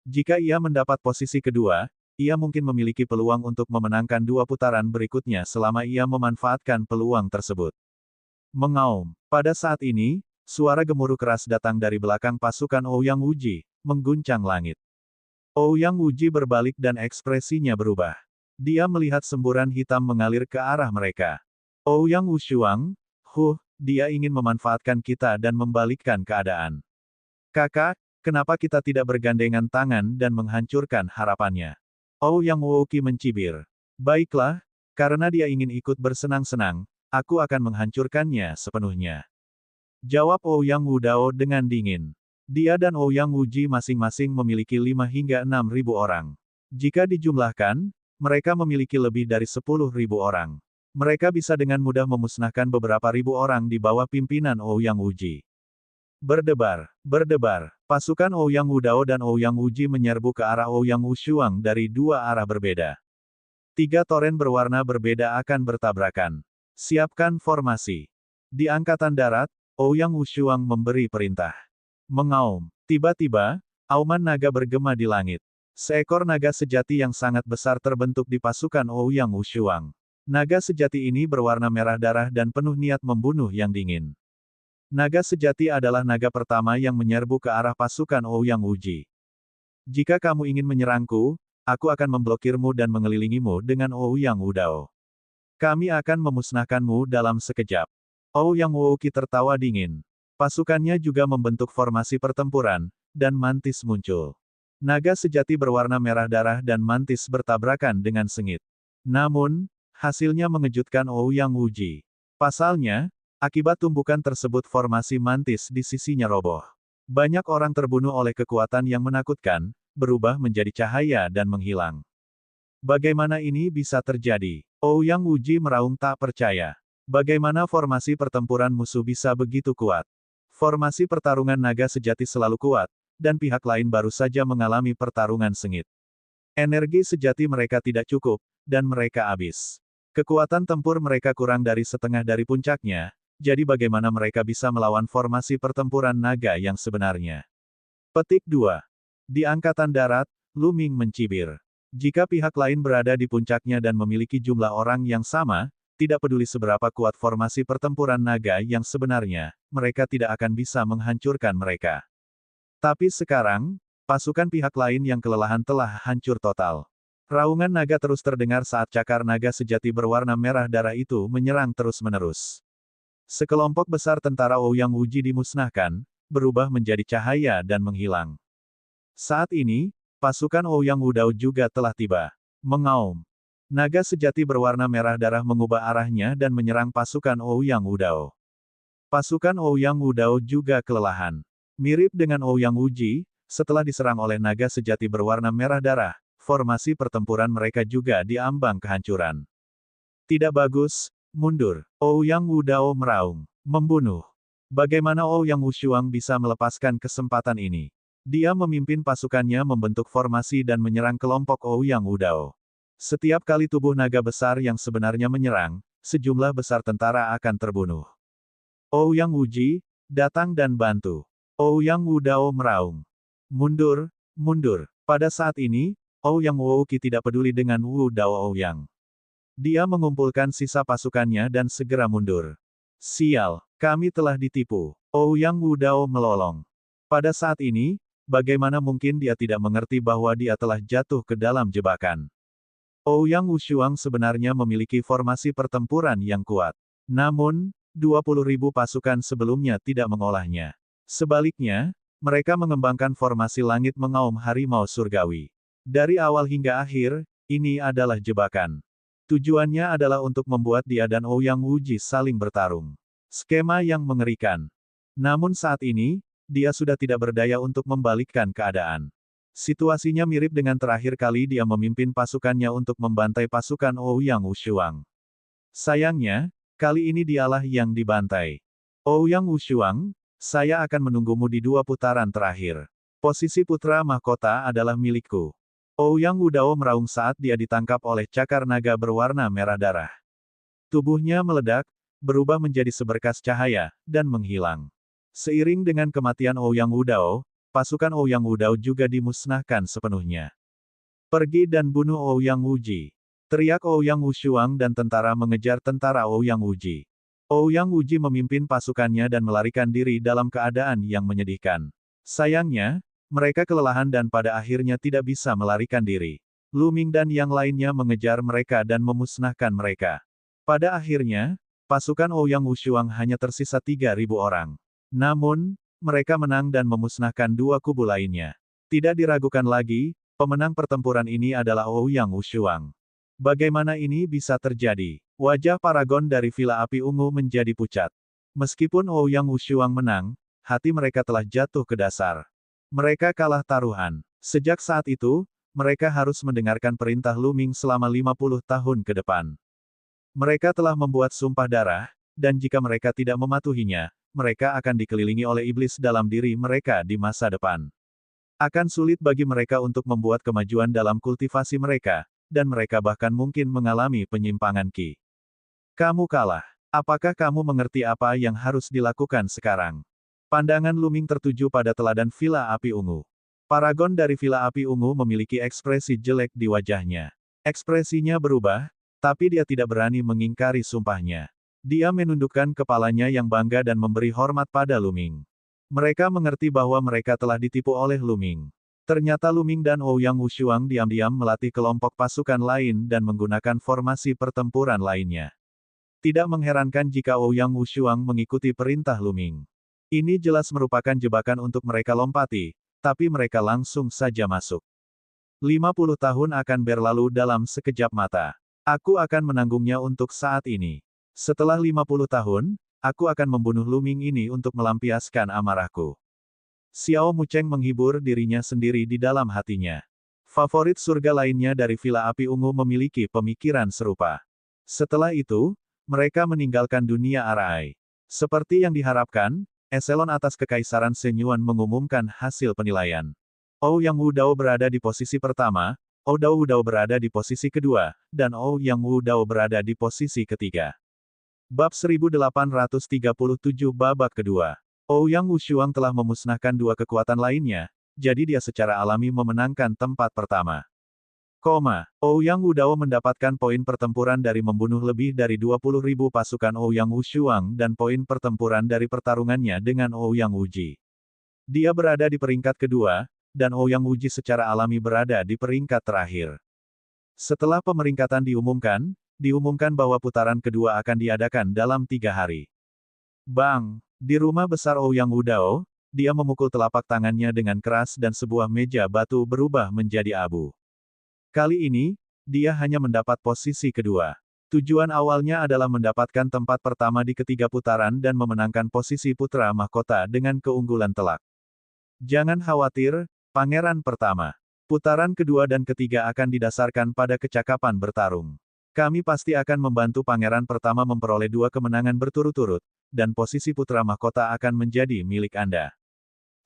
Jika ia mendapat posisi kedua, ia mungkin memiliki peluang untuk memenangkan 2 putaran berikutnya selama ia memanfaatkan peluang tersebut. Mengaum. Pada saat ini, suara gemuruh keras datang dari belakang pasukan Ouyang Wuji, mengguncang langit. Ouyang Wuji berbalik dan ekspresinya berubah. Dia melihat semburan hitam mengalir ke arah mereka. Ouyang Wushuang, dia ingin memanfaatkan kita dan membalikkan keadaan. Kakak, kenapa kita tidak bergandengan tangan dan menghancurkan harapannya? Ouyang Wouqi mencibir. Baiklah, karena dia ingin ikut bersenang-senang, aku akan menghancurkannya sepenuhnya. Jawab Ouyang Wudao dengan dingin. Dia dan Ouyang Wuji masing-masing memiliki 5 hingga 6.000 orang. Jika dijumlahkan, mereka memiliki lebih dari 10.000 orang. Mereka bisa dengan mudah memusnahkan beberapa ribu orang di bawah pimpinan Ouyang Wuji. Berdebar, berdebar. Pasukan Ouyang Wudao dan Ouyang Wuji menyerbu ke arah Ouyang Wushuang dari dua arah berbeda. Tiga toren berwarna berbeda akan bertabrakan. Siapkan formasi. Di Angkatan Darat, Ouyang Wushuang memberi perintah. Mengaum. Tiba-tiba, auman naga bergema di langit. Seekor naga sejati yang sangat besar terbentuk di pasukan Ouyang Wushuang. Naga sejati ini berwarna merah darah dan penuh niat membunuh yang dingin. Naga sejati adalah naga pertama yang menyerbu ke arah pasukan Ouyang Wuji. Jika kamu ingin menyerangku, aku akan memblokirmu dan mengelilingimu dengan Ouyang Wudao. Kami akan memusnahkanmu dalam sekejap. Ouyang Wuqi tertawa dingin. Pasukannya juga membentuk formasi pertempuran, dan mantis muncul. Naga sejati berwarna merah darah dan mantis bertabrakan dengan sengit. Namun, hasilnya mengejutkan Ouyang Wuji. Pasalnya, akibat tumbukan tersebut formasi mantis di sisinya roboh. Banyak orang terbunuh oleh kekuatan yang menakutkan, berubah menjadi cahaya dan menghilang. Bagaimana ini bisa terjadi? Ouyang Wuji meraung tak percaya. Bagaimana formasi pertempuran musuh bisa begitu kuat? Formasi pertarungan naga sejati selalu kuat, dan pihak lain baru saja mengalami pertarungan sengit. Energi sejati mereka tidak cukup, dan mereka habis. Kekuatan tempur mereka kurang dari setengah dari puncaknya, jadi bagaimana mereka bisa melawan formasi pertempuran naga yang sebenarnya? Petik 2. Di Angkatan Darat, Lu Ming mencibir. Jika pihak lain berada di puncaknya dan memiliki jumlah orang yang sama, tidak peduli seberapa kuat formasi pertempuran naga yang sebenarnya, mereka tidak akan bisa menghancurkan mereka. Tapi sekarang, pasukan pihak lain yang kelelahan telah hancur total. Raungan naga terus terdengar saat cakar naga sejati berwarna merah darah itu menyerang terus-menerus. Sekelompok besar tentara Ouyang Wuji dimusnahkan, berubah menjadi cahaya dan menghilang. Saat ini, pasukan Ouyang Wudao juga telah tiba. Mengaum. Naga sejati berwarna merah darah mengubah arahnya dan menyerang pasukan Ouyang Wudao. Pasukan Ouyang Wudao juga kelelahan. Mirip dengan Ouyang Wuji, setelah diserang oleh naga sejati berwarna merah darah, formasi pertempuran mereka juga diambang kehancuran. Tidak bagus, mundur. Ouyang Wudao meraung. Membunuh. Bagaimana Ouyang Wushuang bisa melepaskan kesempatan ini? Dia memimpin pasukannya membentuk formasi dan menyerang kelompok Ouyang Wudao. Setiap kali tubuh naga besar yang sebenarnya menyerang, sejumlah besar tentara akan terbunuh. Ouyang Wuji, datang dan bantu. Ouyang Wudao meraung. Mundur, mundur. Pada saat ini, Ouyang Wuqi tidak peduli dengan Wudao Ouyang. Dia mengumpulkan sisa pasukannya dan segera mundur. Sial, kami telah ditipu. Ouyang Wudao melolong. Pada saat ini, bagaimana mungkin dia tidak mengerti bahwa dia telah jatuh ke dalam jebakan? Ouyang Wushuang sebenarnya memiliki formasi pertempuran yang kuat. Namun, 20.000 pasukan sebelumnya tidak mengolahnya. Sebaliknya, mereka mengembangkan formasi langit mengaum harimau surgawi. Dari awal hingga akhir, ini adalah jebakan. Tujuannya adalah untuk membuat dia dan Ouyang Wuji saling bertarung. Skema yang mengerikan. Namun saat ini, dia sudah tidak berdaya untuk membalikkan keadaan. Situasinya mirip dengan terakhir kali dia memimpin pasukannya untuk membantai pasukan Ouyang Wushuang. Sayangnya, kali ini dialah yang dibantai. Ouyang Wushuang, saya akan menunggumu di 2 putaran terakhir. Posisi putra mahkota adalah milikku. Ouyang Wudao meraung saat dia ditangkap oleh cakar naga berwarna merah darah. Tubuhnya meledak, berubah menjadi seberkas cahaya, dan menghilang. Seiring dengan kematian Ouyang Wudao, pasukan Ouyang Wudao juga dimusnahkan sepenuhnya. Pergi dan bunuh Ouyang Wuji. Teriak Ouyang Wushuang dan tentara mengejar tentara Ouyang Wuji. Ouyang Wuji memimpin pasukannya dan melarikan diri dalam keadaan yang menyedihkan. Sayangnya, mereka kelelahan dan pada akhirnya tidak bisa melarikan diri. Lu Ming dan yang lainnya mengejar mereka dan memusnahkan mereka. Pada akhirnya, pasukan Ouyang Wushuang hanya tersisa 3.000 orang. Namun, mereka menang dan memusnahkan 2 kubu lainnya. Tidak diragukan lagi, pemenang pertempuran ini adalah Ouyang Wushuang. Bagaimana ini bisa terjadi? Wajah paragon dari Villa Api Ungu menjadi pucat. Meskipun Ouyang Wushuang menang, hati mereka telah jatuh ke dasar. Mereka kalah taruhan. Sejak saat itu, mereka harus mendengarkan perintah Lu Ming selama 50 tahun ke depan. Mereka telah membuat sumpah darah, dan jika mereka tidak mematuhinya, mereka akan dikelilingi oleh iblis dalam diri mereka di masa depan. Akan sulit bagi mereka untuk membuat kemajuan dalam kultivasi mereka, dan mereka bahkan mungkin mengalami penyimpangan ki. Kamu kalah. Apakah kamu mengerti apa yang harus dilakukan sekarang? Pandangan Luming tertuju pada teladan Villa Api Ungu. Paragon dari Villa Api Ungu memiliki ekspresi jelek di wajahnya. Ekspresinya berubah, tapi dia tidak berani mengingkari sumpahnya. Dia menundukkan kepalanya yang bangga dan memberi hormat pada Luming. Mereka mengerti bahwa mereka telah ditipu oleh Luming. Ternyata Luming dan Ouyang Wushuang diam-diam melatih kelompok pasukan lain dan menggunakan formasi pertempuran lainnya. Tidak mengherankan jika Ouyang Wushuang mengikuti perintah Luming. Ini jelas merupakan jebakan untuk mereka lompati, tapi mereka langsung saja masuk. 50 tahun akan berlalu dalam sekejap mata. Aku akan menanggungnya untuk saat ini. Setelah 50 tahun, aku akan membunuh Luming ini untuk melampiaskan amarahku. Xiao Mucheng menghibur dirinya sendiri di dalam hatinya. Favorit surga lainnya dari Villa Api Ungu memiliki pemikiran serupa. Setelah itu, mereka meninggalkan dunia Arai. Seperti yang diharapkan, eselon atas Kekaisaran Shenyuan mengumumkan hasil penilaian. Ouyang Wudao berada di posisi pertama, Oudao Wudao berada di posisi kedua, dan Ouyang Wudao berada di posisi ketiga. Bab 1837 babak kedua. Ouyang Wushuang telah memusnahkan dua kekuatan lainnya, jadi dia secara alami memenangkan tempat pertama. Ouyang Wudao mendapatkan poin pertempuran dari membunuh lebih dari 20.000 pasukan Ouyang Wushuang dan poin pertempuran dari pertarungannya dengan Ouyang Wuji. Dia berada di peringkat kedua, dan Ouyang Wuji secara alami berada di peringkat terakhir. Setelah pemeringkatan diumumkan bahwa putaran kedua akan diadakan dalam 3 hari. Bang! Di rumah besar Ouyang Wudao, dia memukul telapak tangannya dengan keras dan sebuah meja batu berubah menjadi abu. Kali ini, dia hanya mendapat posisi kedua. Tujuan awalnya adalah mendapatkan tempat pertama di ketiga putaran dan memenangkan posisi putra mahkota dengan keunggulan telak. Jangan khawatir, Pangeran pertama. Putaran kedua dan ketiga akan didasarkan pada kecakapan bertarung. Kami pasti akan membantu Pangeran pertama memperoleh 2 kemenangan berturut-turut, dan posisi putra mahkota akan menjadi milik Anda.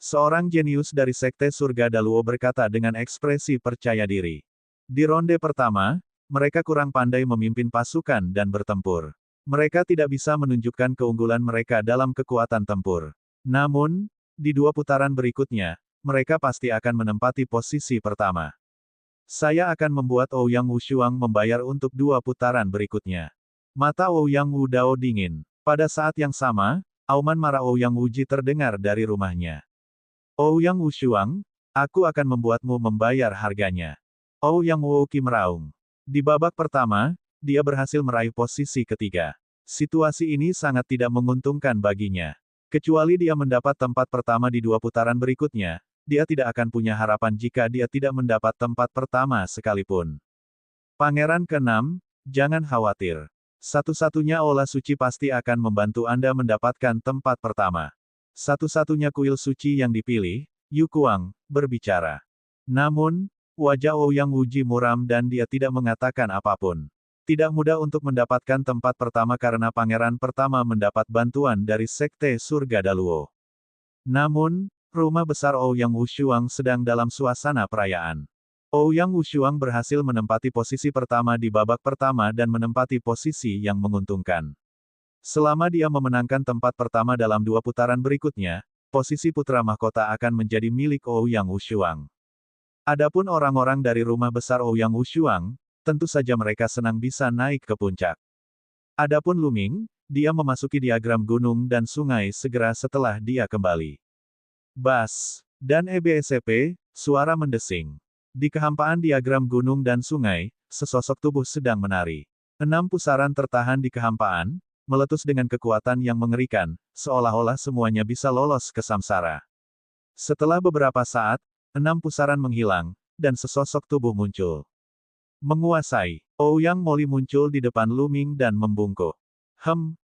Seorang jenius dari Sekte Surga Daluo berkata dengan ekspresi percaya diri. Di ronde pertama, mereka kurang pandai memimpin pasukan dan bertempur. Mereka tidak bisa menunjukkan keunggulan mereka dalam kekuatan tempur. Namun, di 2 putaran berikutnya, mereka pasti akan menempati posisi pertama. Saya akan membuat Ouyang Wushuang membayar untuk 2 putaran berikutnya. Mata Ouyang Wudao dingin. Pada saat yang sama, auman marah Ouyang Wuji terdengar dari rumahnya. Ouyang Wushuang, aku akan membuatmu membayar harganya. Ouyang Wuqi meraung. Di babak pertama, dia berhasil meraih posisi ketiga. Situasi ini sangat tidak menguntungkan baginya. Kecuali dia mendapat tempat pertama di 2 putaran berikutnya, dia tidak akan punya harapan jika dia tidak mendapat tempat pertama sekalipun. Pangeran ke-6, jangan khawatir. Satu-satunya olah suci pasti akan membantu Anda mendapatkan tempat pertama. Satu-satunya kuil suci yang dipilih, Yu Kuang, berbicara. Namun, wajah Ouyang Wuji muram dan dia tidak mengatakan apapun. Tidak mudah untuk mendapatkan tempat pertama karena pangeran pertama mendapat bantuan dari Sekte Surga Daluo. Namun, rumah besar Ouyang Wushuang sedang dalam suasana perayaan. Ouyang Wushuang berhasil menempati posisi pertama di babak pertama dan menempati posisi yang menguntungkan. Selama dia memenangkan tempat pertama dalam 2 putaran berikutnya, posisi putra mahkota akan menjadi milik Ouyang Wushuang. Adapun orang-orang dari rumah besar Ouyang Wushuang, tentu saja mereka senang bisa naik ke puncak. Adapun Luming, dia memasuki diagram gunung dan sungai segera setelah dia kembali. Bas! Dan EBSP, suara mendesing. Di kehampaan diagram gunung dan sungai, sesosok tubuh sedang menari. 6 pusaran tertahan di kehampaan, meletus dengan kekuatan yang mengerikan, seolah-olah semuanya bisa lolos ke samsara. Setelah beberapa saat, 6 pusaran menghilang, dan sesosok tubuh muncul. Menguasai, Ouyang Moli muncul di depan Luming dan membungkuk.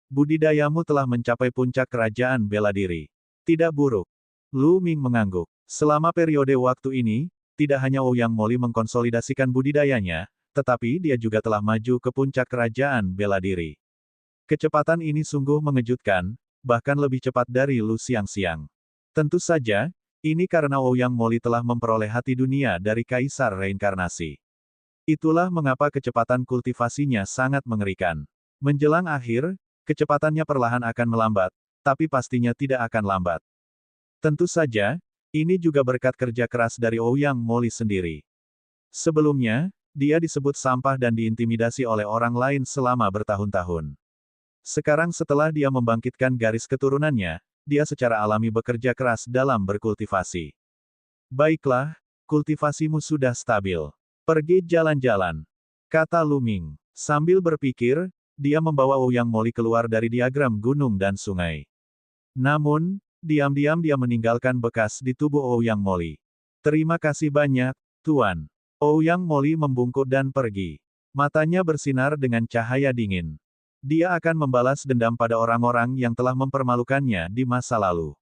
Budidayamu telah mencapai puncak kerajaan bela diri. Tidak buruk. Luming mengangguk. Selama periode waktu ini, tidak hanya Ouyang Moli mengkonsolidasikan budidayanya, tetapi dia juga telah maju ke puncak kerajaan bela diri. Kecepatan ini sungguh mengejutkan, bahkan lebih cepat dari Lu Xiangxiang. Tentu saja, ini karena Ouyang Moli telah memperoleh hati dunia dari Kaisar Reinkarnasi. Itulah mengapa kecepatan kultivasinya sangat mengerikan. Menjelang akhir, kecepatannya perlahan akan melambat, tapi pastinya tidak akan lambat. Tentu saja, ini juga berkat kerja keras dari Ouyang Moli sendiri. Sebelumnya, dia disebut sampah dan diintimidasi oleh orang lain selama bertahun-tahun. Sekarang setelah dia membangkitkan garis keturunannya, dia secara alami bekerja keras dalam berkultivasi. Baiklah, kultivasimu sudah stabil. Pergi jalan-jalan, kata Lu Ming. Sambil berpikir, dia membawa Ouyang Moli keluar dari diagram gunung dan sungai. Namun, diam-diam dia meninggalkan bekas di tubuh Ouyang Moli. Terima kasih banyak, Tuan. Ouyang Moli membungkuk dan pergi. Matanya bersinar dengan cahaya dingin. Dia akan membalas dendam pada orang-orang yang telah mempermalukannya di masa lalu.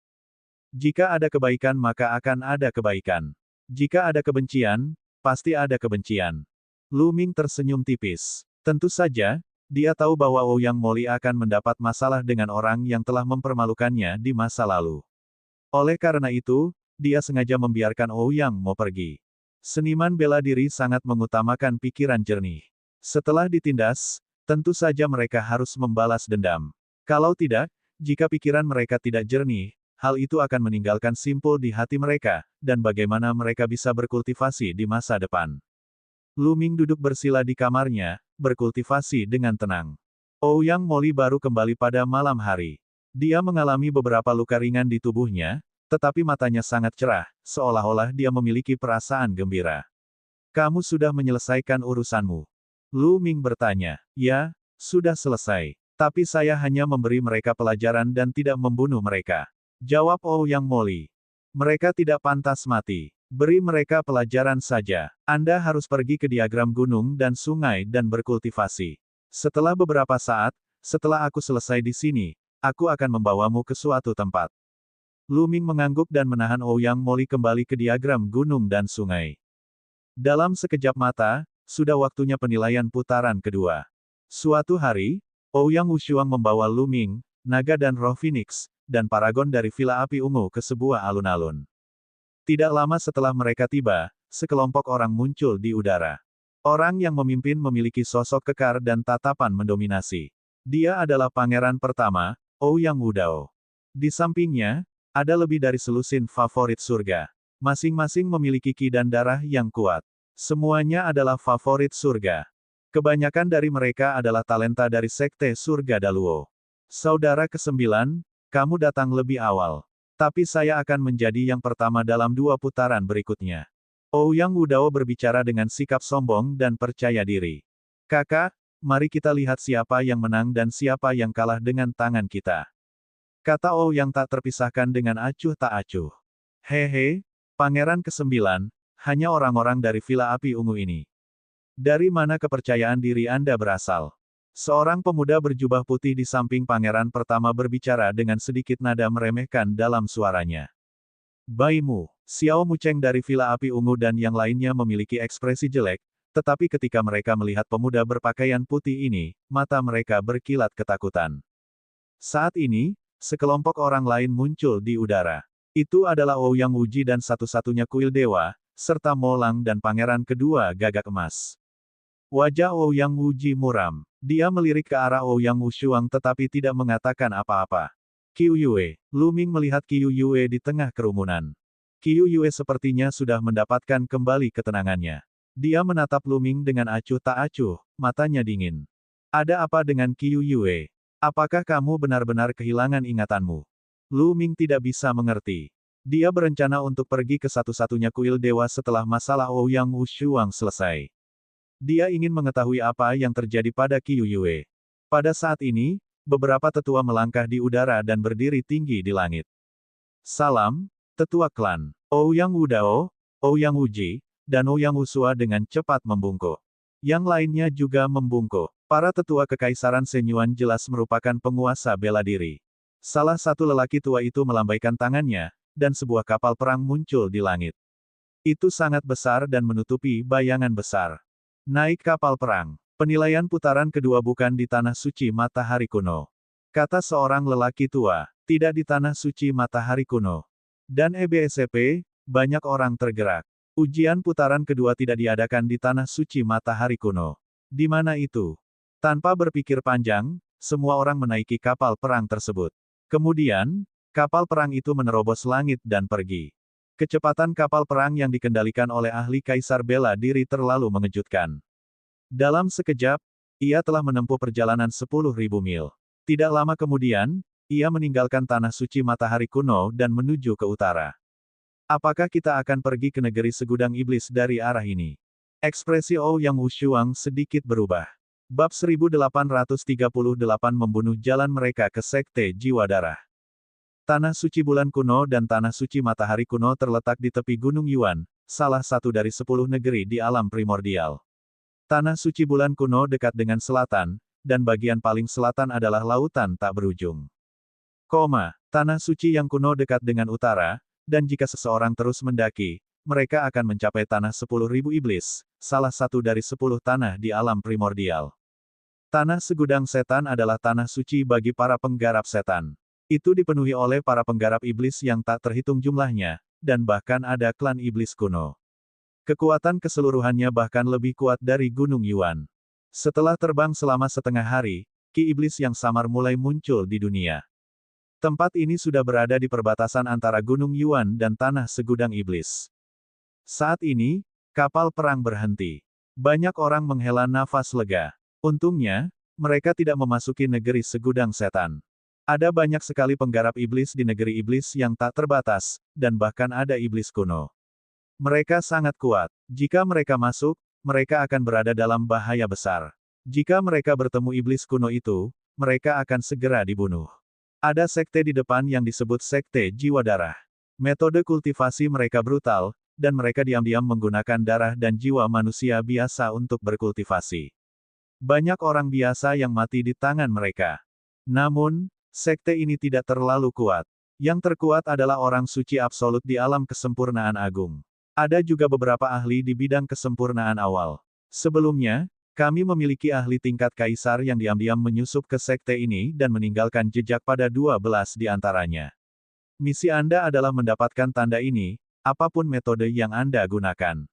Jika ada kebaikan maka akan ada kebaikan. Jika ada kebencian, pasti ada kebencian. Lu Ming tersenyum tipis. Tentu saja, dia tahu bahwa Ouyang Moli akan mendapat masalah dengan orang yang telah mempermalukannya di masa lalu. Oleh karena itu, dia sengaja membiarkan Ouyang Mo pergi. Seniman bela diri sangat mengutamakan pikiran jernih. Setelah ditindas, tentu saja mereka harus membalas dendam. Kalau tidak, jika pikiran mereka tidak jernih, hal itu akan meninggalkan simpul di hati mereka, dan bagaimana mereka bisa berkultivasi di masa depan. Lu Ming duduk bersila di kamarnya, berkultivasi dengan tenang. Ouyang Moli baru kembali pada malam hari. Dia mengalami beberapa luka ringan di tubuhnya, tetapi matanya sangat cerah, seolah-olah dia memiliki perasaan gembira. Kamu sudah menyelesaikan urusanmu? Lu Ming bertanya. Ya, sudah selesai. Tapi saya hanya memberi mereka pelajaran dan tidak membunuh mereka. Jawab Ouyang Moli. Mereka tidak pantas mati. Beri mereka pelajaran saja. Anda harus pergi ke diagram gunung dan sungai dan berkultivasi. Setelah beberapa saat, setelah aku selesai di sini, aku akan membawamu ke suatu tempat. Lu Ming mengangguk dan menahan Ouyang Moli kembali ke diagram gunung dan sungai. Dalam sekejap mata, sudah waktunya penilaian putaran kedua. Suatu hari, Ouyang Wushuang membawa Lu Ming, naga dan roh Phoenix, dan paragon dari Villa Api Ungu ke sebuah alun-alun. Tidak lama setelah mereka tiba, sekelompok orang muncul di udara. Orang yang memimpin memiliki sosok kekar dan tatapan mendominasi. Dia adalah pangeran pertama, Ouyang Wudao. Di sampingnya, ada lebih dari selusin favorit surga. Masing-masing memiliki ki dan darah yang kuat. Semuanya adalah favorit surga. Kebanyakan dari mereka adalah talenta dari Sekte Surga Daluo. Saudara ke-9, kamu datang lebih awal. Tapi saya akan menjadi yang pertama dalam 2 putaran berikutnya. Ouyang Wudao berbicara dengan sikap sombong dan percaya diri. Kakak, mari kita lihat siapa yang menang dan siapa yang kalah dengan tangan kita. Kata Ouyang tak terpisahkan dengan acuh tak acuh. Hehe, pangeran ke-9, hanya orang-orang dari Villa Api Ungu ini. Dari mana kepercayaan diri Anda berasal? Seorang pemuda berjubah putih di samping pangeran pertama berbicara dengan sedikit nada meremehkan dalam suaranya. Baimu, Xiao Mucheng dari Villa Api Ungu dan yang lainnya memiliki ekspresi jelek, tetapi ketika mereka melihat pemuda berpakaian putih ini, mata mereka berkilat ketakutan. Saat ini, sekelompok orang lain muncul di udara. Itu adalah Ouyang Wuji dan satu-satunya kuil dewa, serta Molang dan pangeran kedua gagak emas. Wajah Ouyang Wuji muram. Dia melirik ke arah Ouyang Wushuang tetapi tidak mengatakan apa-apa. Qiu Yue. Lu Ming melihat Qiu Yue di tengah kerumunan. Qiu Yue sepertinya sudah mendapatkan kembali ketenangannya. Dia menatap Lu Ming dengan acuh tak acuh, matanya dingin. Ada apa dengan Qiu Yue? Apakah kamu benar-benar kehilangan ingatanmu? Lu Ming tidak bisa mengerti. Dia berencana untuk pergi ke satu-satunya kuil dewa setelah masalah Ouyang Wushuang selesai. Dia ingin mengetahui apa yang terjadi pada Qiu Yue. Pada saat ini, beberapa tetua melangkah di udara dan berdiri tinggi di langit. Salam, tetua klan. Ouyang Wudao, Ouyang Wuji, dan Ouyang Wusua dengan cepat membungkuk. Yang lainnya juga membungkuk. Para tetua kekaisaran Shenyuan jelas merupakan penguasa bela diri. Salah satu lelaki tua itu melambaikan tangannya, dan sebuah kapal perang muncul di langit. Itu sangat besar dan menutupi bayangan besar. Naik kapal perang. Penilaian putaran kedua bukan di tanah suci matahari kuno. kata seorang lelaki tua, tidak di tanah suci matahari kuno. Dan EBSCP, banyak orang tergerak. Ujian putaran kedua tidak diadakan di tanah suci matahari kuno. Di mana itu? Tanpa berpikir panjang, semua orang menaiki kapal perang tersebut. Kemudian, kapal perang itu menerobos langit dan pergi. Kecepatan kapal perang yang dikendalikan oleh ahli kaisar bela diri terlalu mengejutkan. Dalam sekejap, ia telah menempuh perjalanan 10.000 mil. Tidak lama kemudian, ia meninggalkan tanah suci matahari kuno dan menuju ke utara. Apakah kita akan pergi ke negeri segudang iblis dari arah ini? Ekspresi Ouyang Wushuang sedikit berubah. Bab 1838 membunuh jalan mereka ke Sekte Jiwa Darah. Tanah suci bulan kuno dan tanah suci matahari kuno terletak di tepi Gunung Yuan, salah satu dari 10 negeri di alam primordial. Tanah suci bulan kuno dekat dengan selatan, dan bagian paling selatan adalah lautan tak berujung. Tanah suci yang kuno dekat dengan utara, dan jika seseorang terus mendaki, mereka akan mencapai tanah 10.000 iblis, salah satu dari 10 tanah di alam primordial. Tanah segudang setan adalah tanah suci bagi para penggarap setan. Itu dipenuhi oleh para penggarap iblis yang tak terhitung jumlahnya, dan bahkan ada klan iblis kuno. Kekuatan keseluruhannya bahkan lebih kuat dari Gunung Yuan. Setelah terbang selama setengah hari, ki iblis yang samar mulai muncul di dunia. Tempat ini sudah berada di perbatasan antara Gunung Yuan dan tanah segudang iblis. Saat ini, kapal perang berhenti. Banyak orang menghela nafas lega. Untungnya, mereka tidak memasuki negeri segudang setan. Ada banyak sekali penggarap iblis di negeri iblis yang tak terbatas, dan bahkan ada iblis kuno. Mereka sangat kuat. Jika mereka masuk, mereka akan berada dalam bahaya besar. Jika mereka bertemu iblis kuno itu, mereka akan segera dibunuh. Ada sekte di depan yang disebut Sekte Jiwa Darah. Metode kultivasi mereka brutal, dan mereka diam-diam menggunakan darah dan jiwa manusia biasa untuk berkultivasi. Banyak orang biasa yang mati di tangan mereka. Namun, sekte ini tidak terlalu kuat. Yang terkuat adalah orang suci absolut di alam kesempurnaan agung. Ada juga beberapa ahli di bidang kesempurnaan awal. Sebelumnya, kami memiliki ahli tingkat kaisar yang diam-diam menyusup ke sekte ini dan meninggalkan jejak pada 12 di antaranya. Misi Anda adalah mendapatkan tanda ini, apapun metode yang Anda gunakan.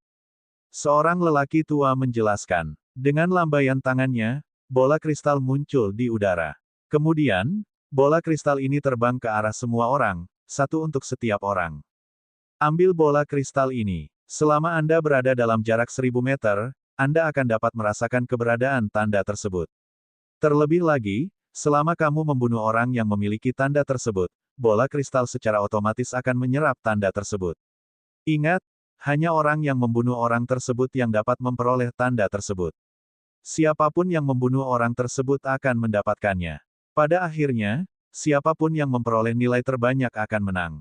Seorang lelaki tua menjelaskan. Dengan lambaian tangannya, bola kristal muncul di udara. Kemudian, bola kristal ini terbang ke arah semua orang, satu untuk setiap orang. Ambil bola kristal ini. Selama Anda berada dalam jarak 1000 meter, Anda akan dapat merasakan keberadaan tanda tersebut. Terlebih lagi, selama kamu membunuh orang yang memiliki tanda tersebut, bola kristal secara otomatis akan menyerap tanda tersebut. Ingat, hanya orang yang membunuh orang tersebut yang dapat memperoleh tanda tersebut. Siapapun yang membunuh orang tersebut akan mendapatkannya. Pada akhirnya, siapapun yang memperoleh nilai terbanyak akan menang.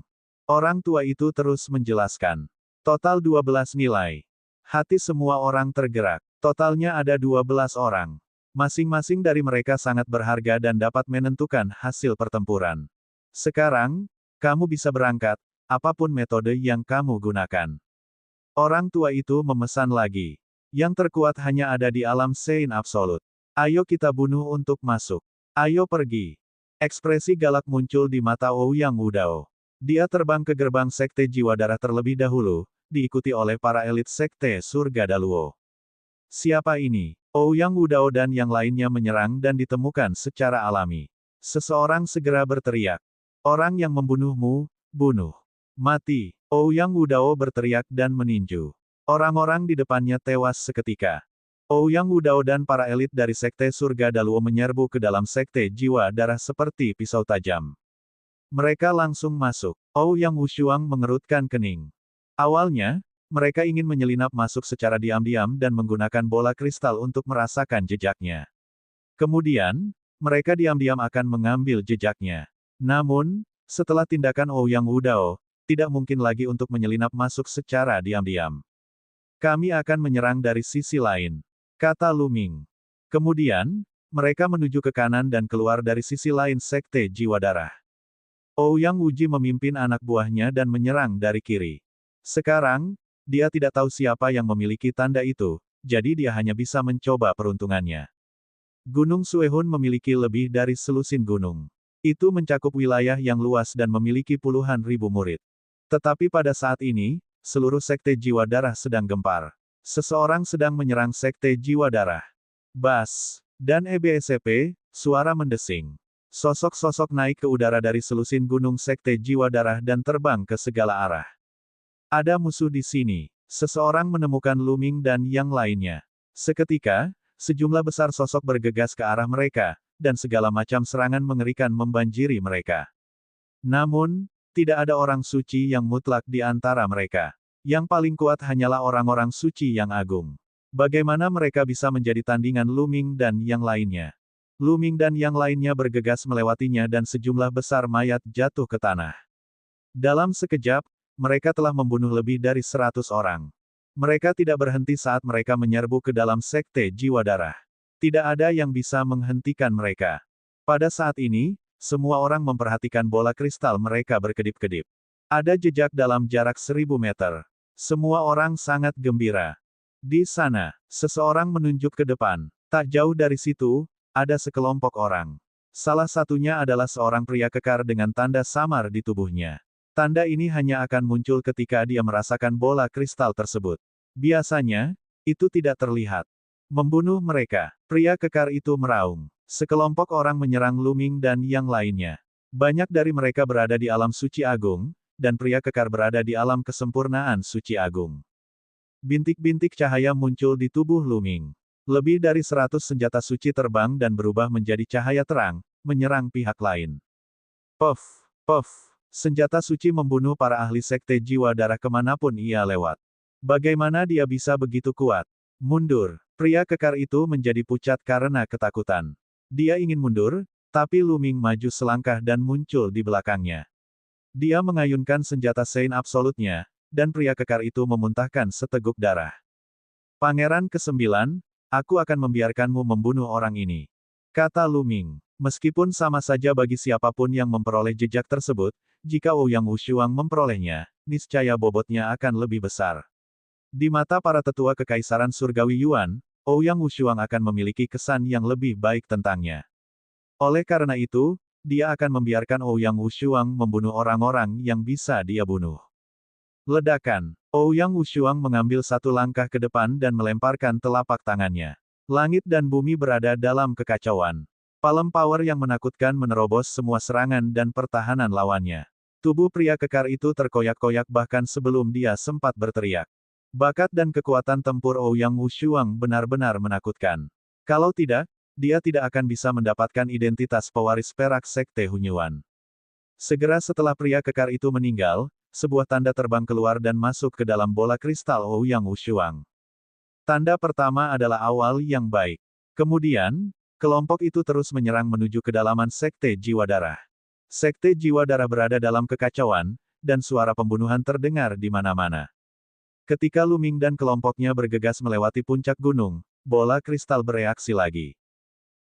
Orang tua itu terus menjelaskan. Total 12 nilai. Hati semua orang tergerak. Totalnya ada 12 orang. Masing-masing dari mereka sangat berharga dan dapat menentukan hasil pertempuran. Sekarang, kamu bisa berangkat, apapun metode yang kamu gunakan. Orang tua itu memesan lagi. Yang terkuat hanya ada di alam Sein Absolut. Ayo kita bunuh untuk masuk. Ayo pergi. Ekspresi galak muncul di mata Ouyang Wudao. Dia terbang ke gerbang Sekte Jiwa Darah terlebih dahulu, diikuti oleh para elit Sekte Surga Daluo. Siapa ini? Ouyang Wudao dan yang lainnya menyerang dan ditemukan secara alami. Seseorang segera berteriak. Orang yang membunuhmu, bunuh. Mati. Ouyang Wudao berteriak dan meninju. Orang-orang di depannya tewas seketika. Ouyang Wudao dan para elit dari Sekte Surga Daluo menyerbu ke dalam Sekte Jiwa Darah seperti pisau tajam. Mereka langsung masuk. Ouyang Wushuang mengerutkan kening. Awalnya, mereka ingin menyelinap masuk secara diam-diam dan menggunakan bola kristal untuk merasakan jejaknya. Kemudian, mereka diam-diam akan mengambil jejaknya. Namun, setelah tindakan Ouyang Wudao, tidak mungkin lagi untuk menyelinap masuk secara diam-diam. Kami akan menyerang dari sisi lain, kata Lu Ming. Kemudian, mereka menuju ke kanan dan keluar dari sisi lain Sekte Jiwa Darah. Ouyang Wuji memimpin anak buahnya dan menyerang dari kiri. Sekarang, dia tidak tahu siapa yang memiliki tanda itu, jadi dia hanya bisa mencoba peruntungannya. Gunung Suehun memiliki lebih dari selusin gunung. Itu mencakup wilayah yang luas dan memiliki puluhan ribu murid. Tetapi pada saat ini, seluruh sekte jiwa darah sedang gempar. Seseorang sedang menyerang sekte jiwa darah. Bas. Dan EBSCP, suara mendesing. Sosok-sosok naik ke udara dari selusin gunung sekte jiwa darah dan terbang ke segala arah. Ada musuh di sini. Seseorang menemukan Luming dan yang lainnya. Seketika, sejumlah besar sosok bergegas ke arah mereka, dan segala macam serangan mengerikan membanjiri mereka. Namun, tidak ada orang suci yang mutlak di antara mereka. Yang paling kuat hanyalah orang-orang suci yang agung. Bagaimana mereka bisa menjadi tandingan Luming dan yang lainnya? Luming dan yang lainnya bergegas melewatinya dan sejumlah besar mayat jatuh ke tanah. Dalam sekejap, mereka telah membunuh lebih dari 100 orang. Mereka tidak berhenti saat mereka menyerbu ke dalam sekte jiwa darah. Tidak ada yang bisa menghentikan mereka. Pada saat ini, semua orang memperhatikan bola kristal mereka berkedip-kedip. Ada jejak dalam jarak 1000 meter. Semua orang sangat gembira. Di sana, seseorang menunjuk ke depan. Tak jauh dari situ, ada sekelompok orang. Salah satunya adalah seorang pria kekar dengan tanda samar di tubuhnya. Tanda ini hanya akan muncul ketika dia merasakan bola kristal tersebut. Biasanya, itu tidak terlihat. Membunuh mereka. Pria kekar itu meraung. Sekelompok orang menyerang Luming dan yang lainnya. Banyak dari mereka berada di alam suci agung, dan pria kekar berada di alam kesempurnaan suci agung. Bintik-bintik cahaya muncul di tubuh Luming. Lebih dari 100 senjata suci terbang dan berubah menjadi cahaya terang, menyerang pihak lain. Puff, puff. Senjata suci membunuh para ahli sekte jiwa darah kemanapun ia lewat. Bagaimana dia bisa begitu kuat? Mundur. Pria kekar itu menjadi pucat karena ketakutan. Dia ingin mundur, tapi Luming maju selangkah dan muncul di belakangnya. Dia mengayunkan senjata Sein absolutnya, dan pria kekar itu memuntahkan seteguk darah. Pangeran ke-9, aku akan membiarkanmu membunuh orang ini. Kata Luming. Meskipun sama saja bagi siapapun yang memperoleh jejak tersebut, jika Ouyang Wushuang memperolehnya, niscaya bobotnya akan lebih besar. Di mata para tetua Kekaisaran Surgawi Yuan, Ouyang Wushuang akan memiliki kesan yang lebih baik tentangnya. Oleh karena itu, dia akan membiarkan Ouyang Wushuang membunuh orang-orang yang bisa dia bunuh. Ledakan. Ouyang Wushuang mengambil satu langkah ke depan dan melemparkan telapak tangannya. Langit dan bumi berada dalam kekacauan. Palem power yang menakutkan menerobos semua serangan dan pertahanan lawannya. Tubuh pria kekar itu terkoyak-koyak bahkan sebelum dia sempat berteriak. Bakat dan kekuatan tempur Ouyang Wushuang benar-benar menakutkan. Kalau tidak, dia tidak akan bisa mendapatkan identitas pewaris perak Sekte Hunyuan. Segera setelah pria kekar itu meninggal, sebuah tanda terbang keluar dan masuk ke dalam bola kristal Ouyang Wushuang. Tanda pertama adalah awal yang baik. Kemudian, kelompok itu terus menyerang menuju kedalaman Sekte Jiwa Darah. Sekte Jiwa Darah berada dalam kekacauan, dan suara pembunuhan terdengar di mana-mana. Ketika Luming dan kelompoknya bergegas melewati puncak gunung, bola kristal bereaksi lagi.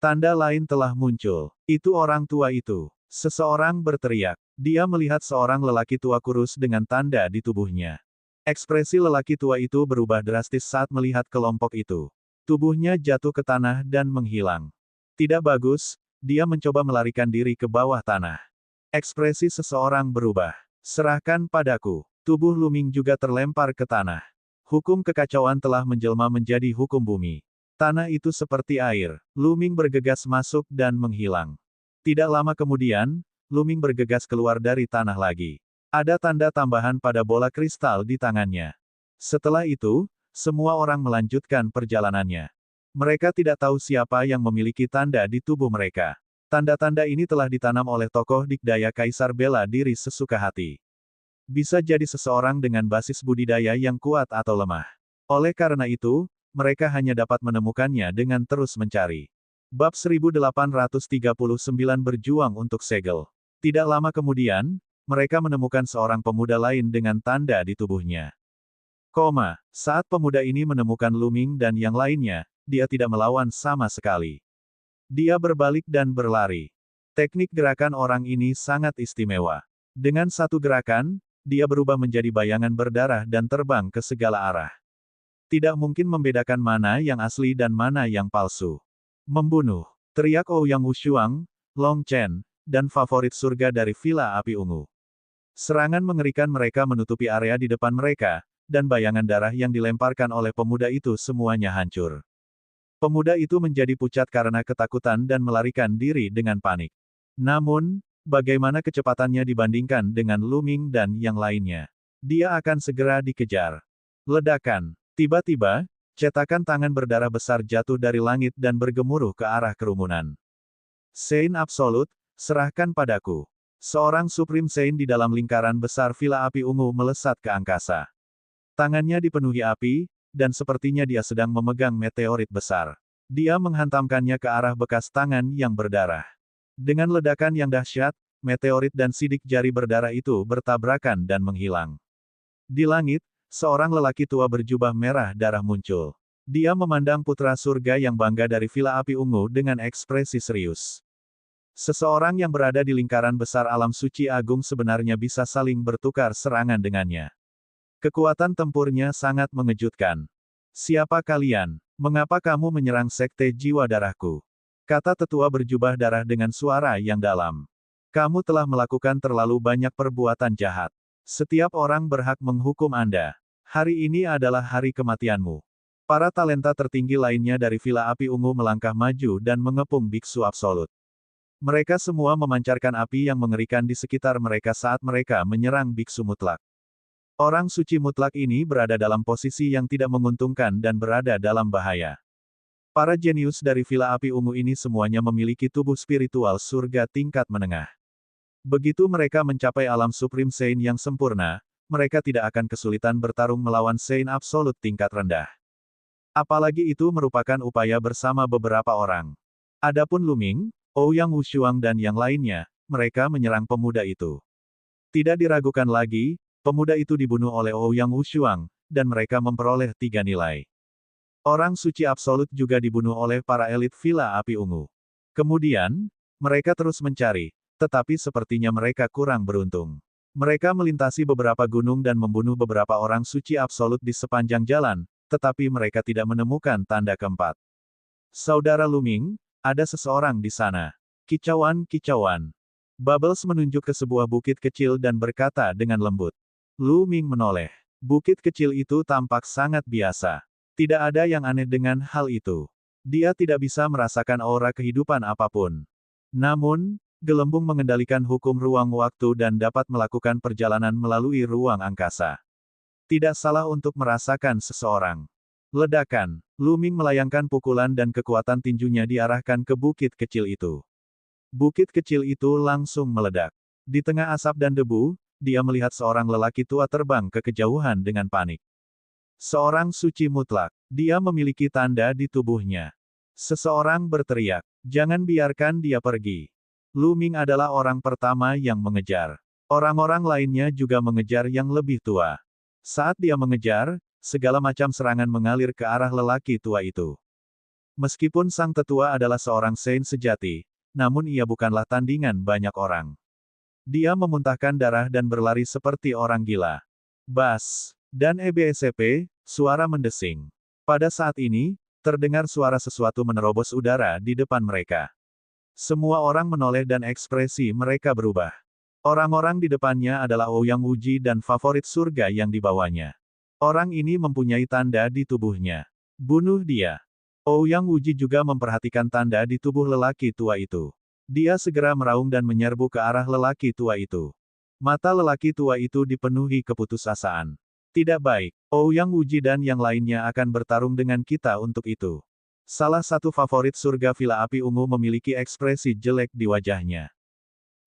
Tanda lain telah muncul. Itu orang tua itu. Seseorang berteriak. Dia melihat seorang lelaki tua kurus dengan tanda di tubuhnya. Ekspresi lelaki tua itu berubah drastis saat melihat kelompok itu. Tubuhnya jatuh ke tanah dan menghilang. Tidak bagus, dia mencoba melarikan diri ke bawah tanah. Ekspresi seseorang berubah. Serahkan padaku. Tubuh Luming juga terlempar ke tanah. Hukum kekacauan telah menjelma menjadi hukum bumi. Tanah itu seperti air. Luming bergegas masuk dan menghilang. Tidak lama kemudian, Luming bergegas keluar dari tanah lagi. Ada tanda tambahan pada bola kristal di tangannya. Setelah itu, semua orang melanjutkan perjalanannya. Mereka tidak tahu siapa yang memiliki tanda di tubuh mereka. Tanda-tanda ini telah ditanam oleh tokoh dikdaya Kaisar bela diri sesuka hati. Bisa jadi seseorang dengan basis budidaya yang kuat atau lemah. Oleh karena itu, mereka hanya dapat menemukannya dengan terus mencari. Bab 1839 berjuang untuk segel. Tidak lama kemudian, mereka menemukan seorang pemuda lain dengan tanda di tubuhnya. Saat pemuda ini menemukan Luming dan yang lainnya, dia tidak melawan sama sekali. Dia berbalik dan berlari. Teknik gerakan orang ini sangat istimewa. Dengan satu gerakan, dia berubah menjadi bayangan berdarah dan terbang ke segala arah. Tidak mungkin membedakan mana yang asli dan mana yang palsu. Membunuh. Teriak Ouyang Wushuang, Long Chen, dan favorit surga dari Villa Api Ungu. Serangan mengerikan mereka menutupi area di depan mereka, dan bayangan darah yang dilemparkan oleh pemuda itu semuanya hancur. Pemuda itu menjadi pucat karena ketakutan dan melarikan diri dengan panik. Namun, bagaimana kecepatannya dibandingkan dengan Lu Ming dan yang lainnya? Dia akan segera dikejar. Ledakan. Tiba-tiba, cetakan tangan berdarah besar jatuh dari langit dan bergemuruh ke arah kerumunan. Saint Absolute, serahkan padaku. Seorang Supreme Saint di dalam lingkaran besar Villa Api Ungu melesat ke angkasa. Tangannya dipenuhi api, dan sepertinya dia sedang memegang meteorit besar. Dia menghantamkannya ke arah bekas tangan yang berdarah. Dengan ledakan yang dahsyat, meteorit dan sidik jari berdarah itu bertabrakan dan menghilang. Di langit, seorang lelaki tua berjubah merah darah muncul. Dia memandang putra surga yang bangga dari Villa Api Ungu dengan ekspresi serius. Seseorang yang berada di lingkaran besar alam suci agung sebenarnya bisa saling bertukar serangan dengannya. Kekuatan tempurnya sangat mengejutkan. Siapa kalian? Mengapa kamu menyerang sekte jiwa darahku? Kata tetua berjubah darah dengan suara yang dalam. Kamu telah melakukan terlalu banyak perbuatan jahat. Setiap orang berhak menghukum Anda. Hari ini adalah hari kematianmu. Para talenta tertinggi lainnya dari Villa Api Ungu melangkah maju dan mengepung Biksu Absolut. Mereka semua memancarkan api yang mengerikan di sekitar mereka saat mereka menyerang Biksu Mutlak. Orang suci mutlak ini berada dalam posisi yang tidak menguntungkan dan berada dalam bahaya. Para jenius dari Villa Api Ungu ini semuanya memiliki tubuh spiritual surga tingkat menengah. Begitu mereka mencapai alam Supreme Saint yang sempurna, mereka tidak akan kesulitan bertarung melawan Saint Absolute tingkat rendah. Apalagi itu merupakan upaya bersama beberapa orang. Adapun Lu Ming, Ouyang Wushuang dan yang lainnya, mereka menyerang pemuda itu. Tidak diragukan lagi, pemuda itu dibunuh oleh Ouyang Wushuang, dan mereka memperoleh 3 nilai. Orang suci absolut juga dibunuh oleh para elit Villa Api Ungu. Kemudian, mereka terus mencari, tetapi sepertinya mereka kurang beruntung. Mereka melintasi beberapa gunung dan membunuh beberapa orang suci absolut di sepanjang jalan, tetapi mereka tidak menemukan tanda keempat. Saudara Lu Ming, ada seseorang di sana. Kicauan, kicauan. Bubbles menunjuk ke sebuah bukit kecil dan berkata dengan lembut. Lu Ming menoleh. Bukit kecil itu tampak sangat biasa. Tidak ada yang aneh dengan hal itu. Dia tidak bisa merasakan aura kehidupan apapun. Namun, gelembung mengendalikan hukum ruang waktu dan dapat melakukan perjalanan melalui ruang angkasa. Tidak salah untuk merasakan seseorang. Ledakan. Lu Ming melayangkan pukulan dan kekuatan tinjunya diarahkan ke bukit kecil itu. Bukit kecil itu langsung meledak. Di tengah asap dan debu, dia melihat seorang lelaki tua terbang ke kejauhan dengan panik. Seorang suci mutlak. Dia memiliki tanda di tubuhnya. Seseorang berteriak, "Jangan biarkan dia pergi." Lu Ming adalah orang pertama yang mengejar. Orang-orang lainnya juga mengejar yang lebih tua. Saat dia mengejar, segala macam serangan mengalir ke arah lelaki tua itu. Meskipun sang tetua adalah seorang saint sejati, namun ia bukanlah tandingan banyak orang. Dia memuntahkan darah dan berlari seperti orang gila. Bas! Dan EBSP, suara mendesing. Pada saat ini, terdengar suara sesuatu menerobos udara di depan mereka. Semua orang menoleh dan ekspresi mereka berubah. Orang-orang di depannya adalah Ouyang Wuji dan favorit surga yang dibawanya. Orang ini mempunyai tanda di tubuhnya. Bunuh dia. Ouyang Wuji juga memperhatikan tanda di tubuh lelaki tua itu. Dia segera meraung dan menyerbu ke arah lelaki tua itu. Mata lelaki tua itu dipenuhi keputusasaan. Tidak baik, Ouyang Wuji dan yang lainnya akan bertarung dengan kita untuk itu. Salah satu favorit surga Villa Api Ungu memiliki ekspresi jelek di wajahnya.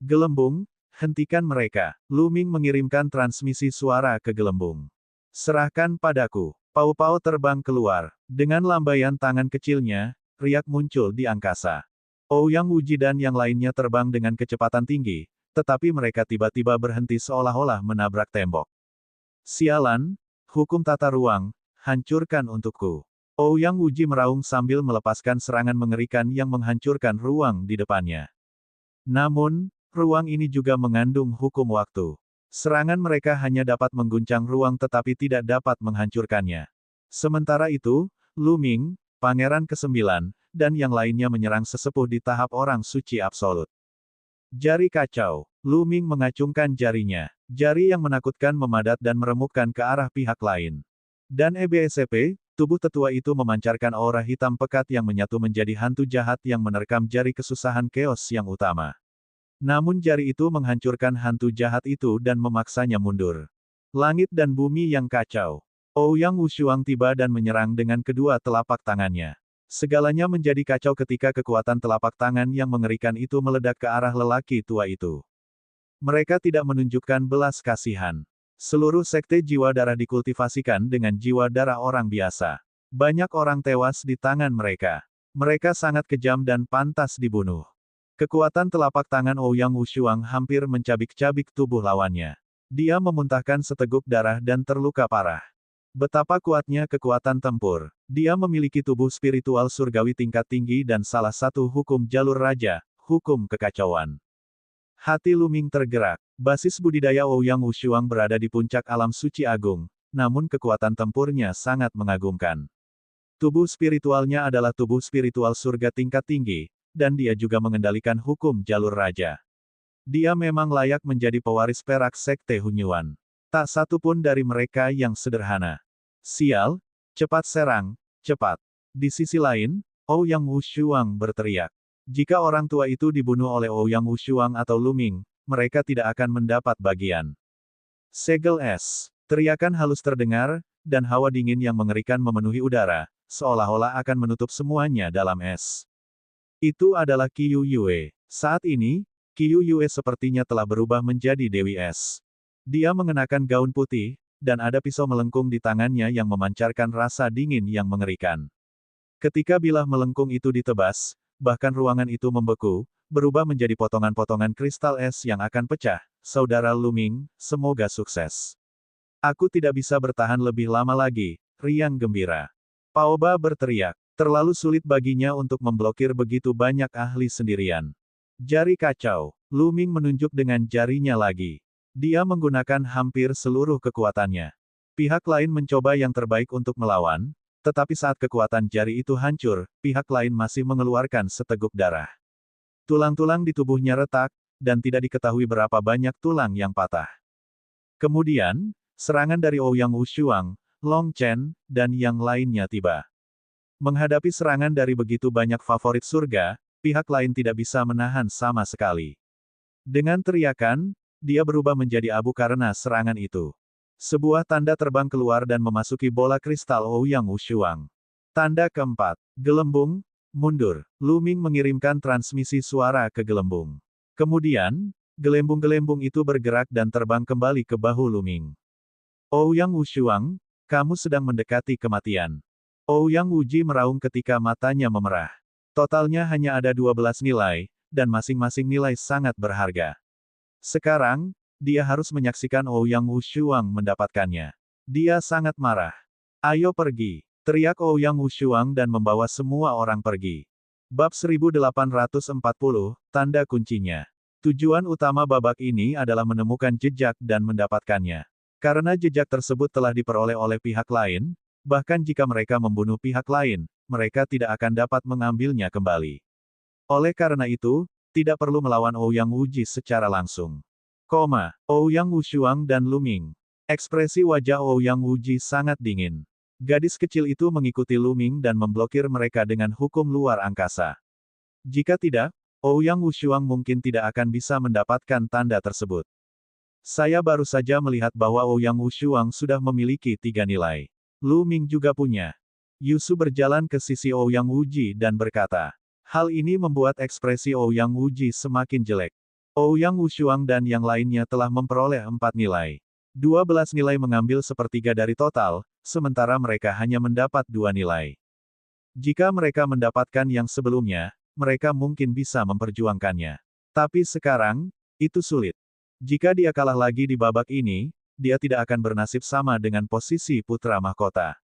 Gelembung, hentikan mereka. Lu Ming mengirimkan transmisi suara ke gelembung. Serahkan padaku. Pau-pau terbang keluar. Dengan lambaian tangan kecilnya, riak muncul di angkasa. Ouyang Wuji dan yang lainnya terbang dengan kecepatan tinggi, tetapi mereka tiba-tiba berhenti seolah-olah menabrak tembok. Sialan, hukum tata ruang, hancurkan untukku. Ouyang Wuji meraung sambil melepaskan serangan mengerikan yang menghancurkan ruang di depannya. Namun, ruang ini juga mengandung hukum waktu. Serangan mereka hanya dapat mengguncang ruang tetapi tidak dapat menghancurkannya. Sementara itu, Lu Ming, Pangeran ke-9, dan yang lainnya menyerang sesepuh di tahap orang suci absolut. Jari kacau. Lu Ming mengacungkan jarinya. Jari yang menakutkan memadat dan meremukkan ke arah pihak lain. Dan EBSCP, tubuh tetua itu memancarkan aura hitam pekat yang menyatu menjadi hantu jahat yang menerkam jari kesusahan Chaos yang utama. Namun jari itu menghancurkan hantu jahat itu dan memaksanya mundur. Langit dan bumi yang kacau. Ouyang Wushuang tiba dan menyerang dengan kedua telapak tangannya. Segalanya menjadi kacau ketika kekuatan telapak tangan yang mengerikan itu meledak ke arah lelaki tua itu. Mereka tidak menunjukkan belas kasihan. Seluruh sekte jiwa darah dikultivasikan dengan jiwa darah orang biasa. Banyak orang tewas di tangan mereka. Mereka sangat kejam dan pantas dibunuh. Kekuatan telapak tangan Ouyang Wushuang hampir mencabik-cabik tubuh lawannya. Dia memuntahkan seteguk darah dan terluka parah. Betapa kuatnya kekuatan tempur. Dia memiliki tubuh spiritual surgawi tingkat tinggi dan salah satu hukum jalur raja, hukum kekacauan. Hati Lu Ming tergerak. Basis budidaya Ouyang Wushuang berada di puncak alam suci agung, namun kekuatan tempurnya sangat mengagumkan. Tubuh spiritualnya adalah tubuh spiritual surga tingkat tinggi, dan dia juga mengendalikan hukum jalur raja. Dia memang layak menjadi pewaris perak sekte Hunyuan. Tak satu pun dari mereka yang sederhana. Sial, cepat serang, cepat. Di sisi lain, Ouyang Wushuang berteriak. Jika orang tua itu dibunuh oleh Ouyang Wushuang atau Lu Ming, mereka tidak akan mendapat bagian. Segel es. Teriakan halus terdengar, dan hawa dingin yang mengerikan memenuhi udara, seolah-olah akan menutup semuanya dalam es. Itu adalah Qiu Yue. Saat ini, Qiu Yue sepertinya telah berubah menjadi Dewi Es. Dia mengenakan gaun putih, dan ada pisau melengkung di tangannya yang memancarkan rasa dingin yang mengerikan. Ketika bilah melengkung itu ditebas, bahkan ruangan itu membeku, berubah menjadi potongan-potongan kristal es yang akan pecah. Saudara Lu Ming, semoga sukses. Aku tidak bisa bertahan lebih lama lagi, riang gembira. Paoba berteriak. Terlalu sulit baginya untuk memblokir begitu banyak ahli sendirian. Jari kacau. Lu Ming menunjuk dengan jarinya lagi. Dia menggunakan hampir seluruh kekuatannya. Pihak lain mencoba yang terbaik untuk melawan, tetapi saat kekuatan jari itu hancur, pihak lain masih mengeluarkan seteguk darah. Tulang-tulang di tubuhnya retak, dan tidak diketahui berapa banyak tulang yang patah. Kemudian, serangan dari Ouyang Wushuang, Long Chen, dan yang lainnya tiba. Menghadapi serangan dari begitu banyak favorit surga, pihak lain tidak bisa menahan sama sekali. Dengan teriakan, dia berubah menjadi abu karena serangan itu. Sebuah tanda terbang keluar dan memasuki bola kristal Ouyang Wushuang. Tanda keempat. Gelembung, mundur. Lu Ming mengirimkan transmisi suara ke gelembung. Kemudian, gelembung-gelembung itu bergerak dan terbang kembali ke bahu Lu Ming. Ouyang Wushuang, kamu sedang mendekati kematian. Ouyang Wuji meraung ketika matanya memerah. Totalnya hanya ada 12 nilai, dan masing-masing nilai sangat berharga. Sekarang, dia harus menyaksikan Ouyang Wushuang mendapatkannya. Dia sangat marah. Ayo pergi, teriak Ouyang Wushuang dan membawa semua orang pergi. Bab 1840, tanda kuncinya. Tujuan utama babak ini adalah menemukan jejak dan mendapatkannya. Karena jejak tersebut telah diperoleh oleh pihak lain, bahkan jika mereka membunuh pihak lain, mereka tidak akan dapat mengambilnya kembali. Oleh karena itu, tidak perlu melawan Ouyang Wuji secara langsung. Ouyang Wushuang dan Lu Ming. Ekspresi wajah Ouyang Wuji sangat dingin. Gadis kecil itu mengikuti Lu Ming dan memblokir mereka dengan hukum luar angkasa. Jika tidak, Ouyang Wushuang mungkin tidak akan bisa mendapatkan tanda tersebut. Saya baru saja melihat bahwa Ouyang Wushuang sudah memiliki 3 nilai. Lu Ming juga punya. Yusu berjalan ke sisi Ouyang Wuji dan berkata. Hal ini membuat ekspresi Ouyang Wuji semakin jelek. Ouyang Wushuang dan yang lainnya telah memperoleh 4 nilai. 12 nilai mengambil sepertiga dari total, sementara mereka hanya mendapat 2 nilai. Jika mereka mendapatkan yang sebelumnya, mereka mungkin bisa memperjuangkannya. Tapi sekarang, itu sulit. Jika dia kalah lagi di babak ini, dia tidak akan bernasib sama dengan posisi putra mahkota.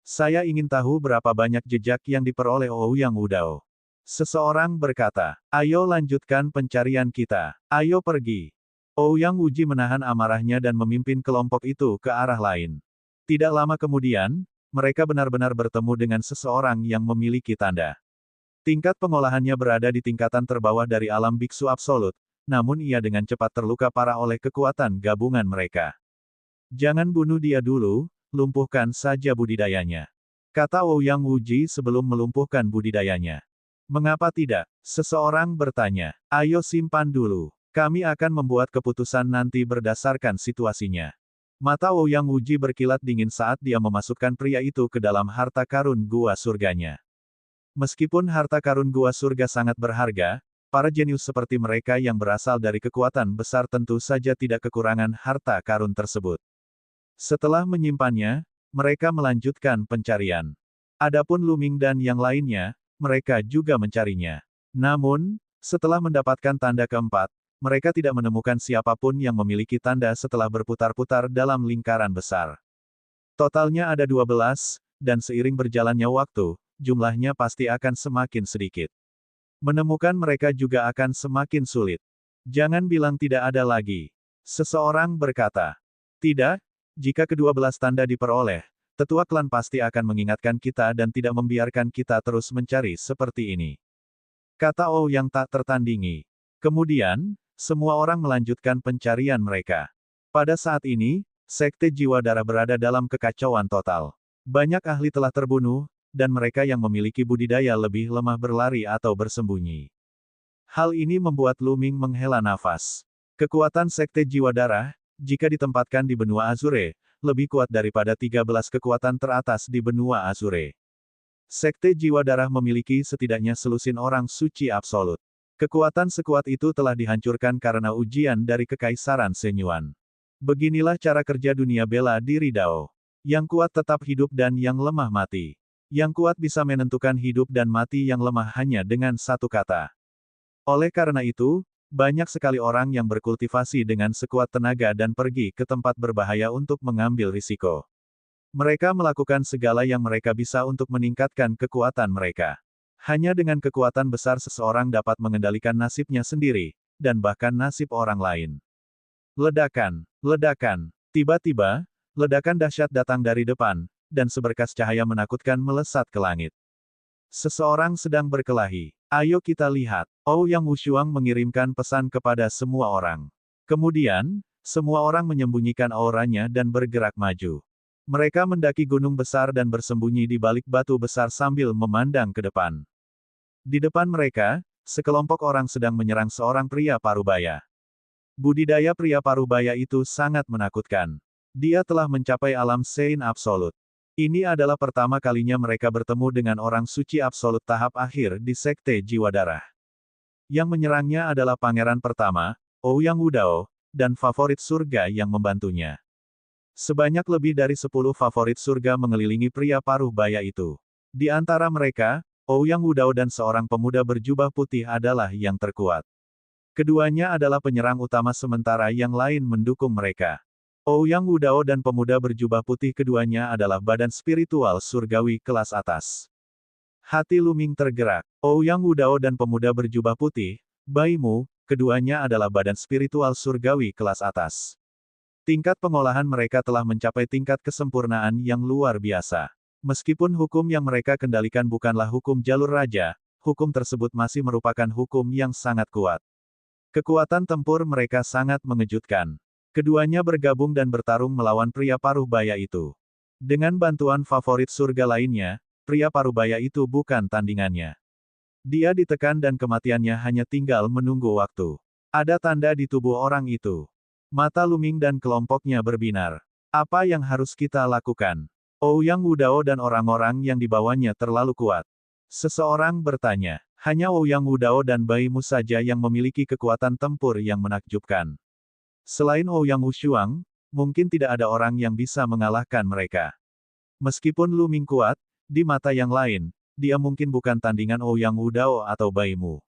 Saya ingin tahu berapa banyak jejak yang diperoleh Ouyang Wudao. Seseorang berkata, ayo lanjutkan pencarian kita. Ayo pergi. Ouyang Wuji menahan amarahnya dan memimpin kelompok itu ke arah lain. Tidak lama kemudian, mereka benar-benar bertemu dengan seseorang yang memiliki tanda. Tingkat pengolahannya berada di tingkatan terbawah dari alam biksu absolut, namun ia dengan cepat terluka parah oleh kekuatan gabungan mereka. Jangan bunuh dia dulu, lumpuhkan saja budidayanya. Kata Ouyang Wuji sebelum melumpuhkan budidayanya. Mengapa tidak? Seseorang bertanya. Ayo simpan dulu. Kami akan membuat keputusan nanti berdasarkan situasinya. Mata Ouyang Wuji berkilat dingin saat dia memasukkan pria itu ke dalam harta karun gua surganya. Meskipun harta karun gua surga sangat berharga, para jenius seperti mereka yang berasal dari kekuatan besar tentu saja tidak kekurangan harta karun tersebut. Setelah menyimpannya, mereka melanjutkan pencarian. Adapun Lu Ming dan yang lainnya, mereka juga mencarinya. Namun, setelah mendapatkan tanda keempat, mereka tidak menemukan siapapun yang memiliki tanda setelah berputar-putar dalam lingkaran besar. Totalnya ada 12, dan seiring berjalannya waktu, jumlahnya pasti akan semakin sedikit. Menemukan mereka juga akan semakin sulit. Jangan bilang tidak ada lagi. Seseorang berkata. Tidak, jika ke-12 tanda diperoleh, tetua klan pasti akan mengingatkan kita dan tidak membiarkan kita terus mencari seperti ini. Kata Ouyang tak tertandingi. Kemudian, semua orang melanjutkan pencarian mereka. Pada saat ini, Sekte Jiwa Darah berada dalam kekacauan total. Banyak ahli telah terbunuh, dan mereka yang memiliki budidaya lebih lemah berlari atau bersembunyi. Hal ini membuat Lu Ming menghela nafas. Kekuatan Sekte Jiwa Darah, jika ditempatkan di benua Azure, lebih kuat daripada 13 kekuatan teratas di benua Azure. Sekte Jiwa Darah memiliki setidaknya selusin orang suci absolut. Kekuatan sekuat itu telah dihancurkan karena ujian dari Kekaisaran Shenyuan. Beginilah cara kerja dunia bela diri Dao. Yang kuat tetap hidup dan yang lemah mati. Yang kuat bisa menentukan hidup dan mati yang lemah hanya dengan satu kata. Oleh karena itu, banyak sekali orang yang berkultivasi dengan sekuat tenaga dan pergi ke tempat berbahaya untuk mengambil risiko. Mereka melakukan segala yang mereka bisa untuk meningkatkan kekuatan mereka. Hanya dengan kekuatan besar seseorang dapat mengendalikan nasibnya sendiri, dan bahkan nasib orang lain. Ledakan, ledakan. Tiba-tiba, ledakan dahsyat datang dari depan, dan seberkas cahaya menakutkan melesat ke langit. Seseorang sedang berkelahi. Ayo kita lihat. Ouyang Wushuang mengirimkan pesan kepada semua orang. Kemudian, semua orang menyembunyikan auranya dan bergerak maju. Mereka mendaki gunung besar dan bersembunyi di balik batu besar sambil memandang ke depan. Di depan mereka, sekelompok orang sedang menyerang seorang pria parubaya. Budidaya pria parubaya itu sangat menakutkan. Dia telah mencapai alam Sein absolut. Ini adalah pertama kalinya mereka bertemu dengan orang suci absolut tahap akhir di Sekte Jiwa Darah. Yang menyerangnya adalah pangeran pertama, Ouyang Wudao, dan favorit surga yang membantunya. Sebanyak lebih dari 10 favorit surga mengelilingi pria paruh baya itu. Di antara mereka, Ouyang Wudao dan seorang pemuda berjubah putih adalah yang terkuat. Keduanya adalah penyerang utama sementara yang lain mendukung mereka. Ouyang Wudao dan pemuda berjubah putih keduanya adalah badan spiritual surgawi kelas atas. Hati Lu Ming tergerak. Ouyang Wudao dan pemuda berjubah putih, Baimu, keduanya adalah badan spiritual surgawi kelas atas. Tingkat pengolahan mereka telah mencapai tingkat kesempurnaan yang luar biasa. Meskipun hukum yang mereka kendalikan bukanlah hukum jalur raja, hukum tersebut masih merupakan hukum yang sangat kuat. Kekuatan tempur mereka sangat mengejutkan. Keduanya bergabung dan bertarung melawan pria paruh baya itu. Dengan bantuan favorit surga lainnya, pria paruh baya itu bukan tandingannya. Dia ditekan dan kematiannya hanya tinggal menunggu waktu. Ada tanda di tubuh orang itu. Mata Lu Ming dan kelompoknya berbinar. Apa yang harus kita lakukan? Ouyang Wudao dan orang-orang yang dibawanya terlalu kuat. Seseorang bertanya. Hanya Ouyang Wudao dan Baimu saja yang memiliki kekuatan tempur yang menakjubkan. Selain Ouyang Wushuang, mungkin tidak ada orang yang bisa mengalahkan mereka. Meskipun Lu Ming kuat, di mata yang lain, dia mungkin bukan tandingan Ouyang Wudao atau Baimu.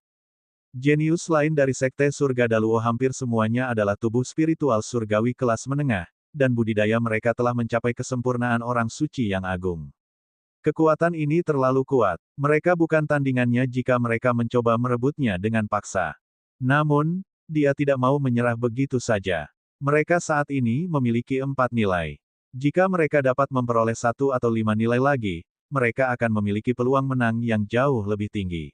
Jenius lain dari Sekte Surga Daluo hampir semuanya adalah tubuh spiritual surgawi kelas menengah, dan budidaya mereka telah mencapai kesempurnaan orang suci yang agung. Kekuatan ini terlalu kuat. Mereka bukan tandingannya jika mereka mencoba merebutnya dengan paksa. Namun, dia tidak mau menyerah begitu saja. Mereka saat ini memiliki 4 nilai. Jika mereka dapat memperoleh 1 atau 5 nilai lagi, mereka akan memiliki peluang menang yang jauh lebih tinggi.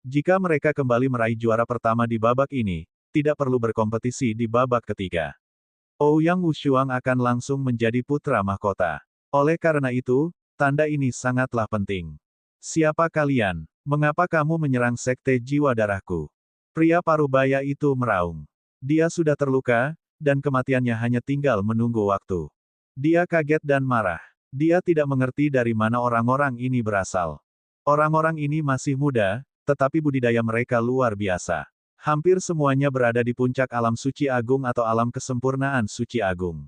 Jika mereka kembali meraih juara pertama di babak ini, tidak perlu berkompetisi di babak ketiga. Ouyang Wushuang akan langsung menjadi putra mahkota. Oleh karena itu, tanda ini sangatlah penting. Siapa kalian? Mengapa kamu menyerang sekte jiwa darahku? Pria parubaya itu meraung. Dia sudah terluka, dan kematiannya hanya tinggal menunggu waktu. Dia kaget dan marah. Dia tidak mengerti dari mana orang-orang ini berasal. Orang-orang ini masih muda, tetapi budidaya mereka luar biasa. Hampir semuanya berada di puncak alam suci agung atau alam kesempurnaan suci agung.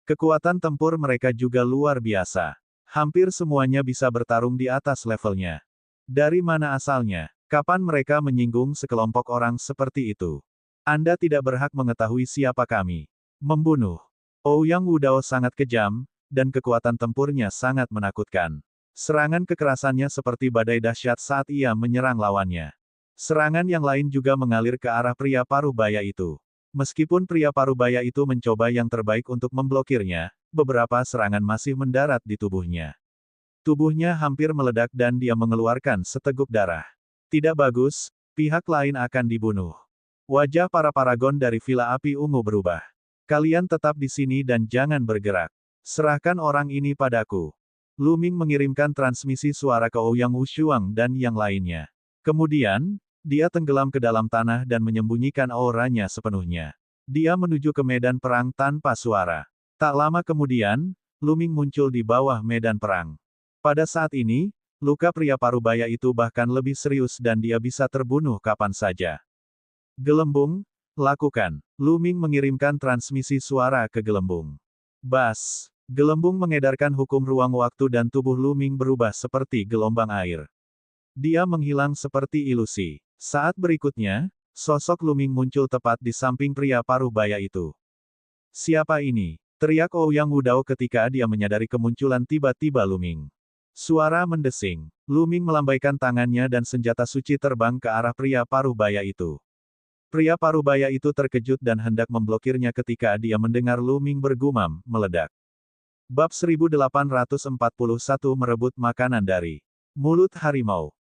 Kekuatan tempur mereka juga luar biasa. Hampir semuanya bisa bertarung di atas levelnya. Dari mana asalnya? Kapan mereka menyinggung sekelompok orang seperti itu? Anda tidak berhak mengetahui siapa kami. Membunuh. Ouyang Wudao sangat kejam, dan kekuatan tempurnya sangat menakutkan. Serangan kekerasannya seperti badai dahsyat saat ia menyerang lawannya. Serangan yang lain juga mengalir ke arah pria parubaya itu. Meskipun pria parubaya itu mencoba yang terbaik untuk memblokirnya, beberapa serangan masih mendarat di tubuhnya. Tubuhnya hampir meledak dan dia mengeluarkan seteguk darah. Tidak bagus, pihak lain akan dibunuh. Wajah para paragon dari Villa Api Ungu berubah. Kalian tetap di sini dan jangan bergerak. Serahkan orang ini padaku. Lu Ming mengirimkan transmisi suara ke Ouyang Wushuang dan yang lainnya. Kemudian, dia tenggelam ke dalam tanah dan menyembunyikan auranya sepenuhnya. Dia menuju ke medan perang tanpa suara. Tak lama kemudian, Lu Ming muncul di bawah medan perang. Pada saat ini, luka pria parubaya itu bahkan lebih serius dan dia bisa terbunuh kapan saja. Gelembung, lakukan. Lu Ming mengirimkan transmisi suara ke gelembung. Bas. Gelembung mengedarkan hukum ruang waktu dan tubuh Lu Ming berubah seperti gelombang air. Dia menghilang seperti ilusi. Saat berikutnya, sosok Lu Ming muncul tepat di samping pria parubaya itu. Siapa ini? Teriak Ouyang Wudao ketika dia menyadari kemunculan tiba-tiba Lu Ming. Suara mendesing. Lu Ming melambaikan tangannya dan senjata suci terbang ke arah pria parubaya itu. Pria parubaya itu terkejut dan hendak memblokirnya ketika dia mendengar Lu Ming bergumam, meledak. Bab 1841 merebut makanan dari mulut harimau.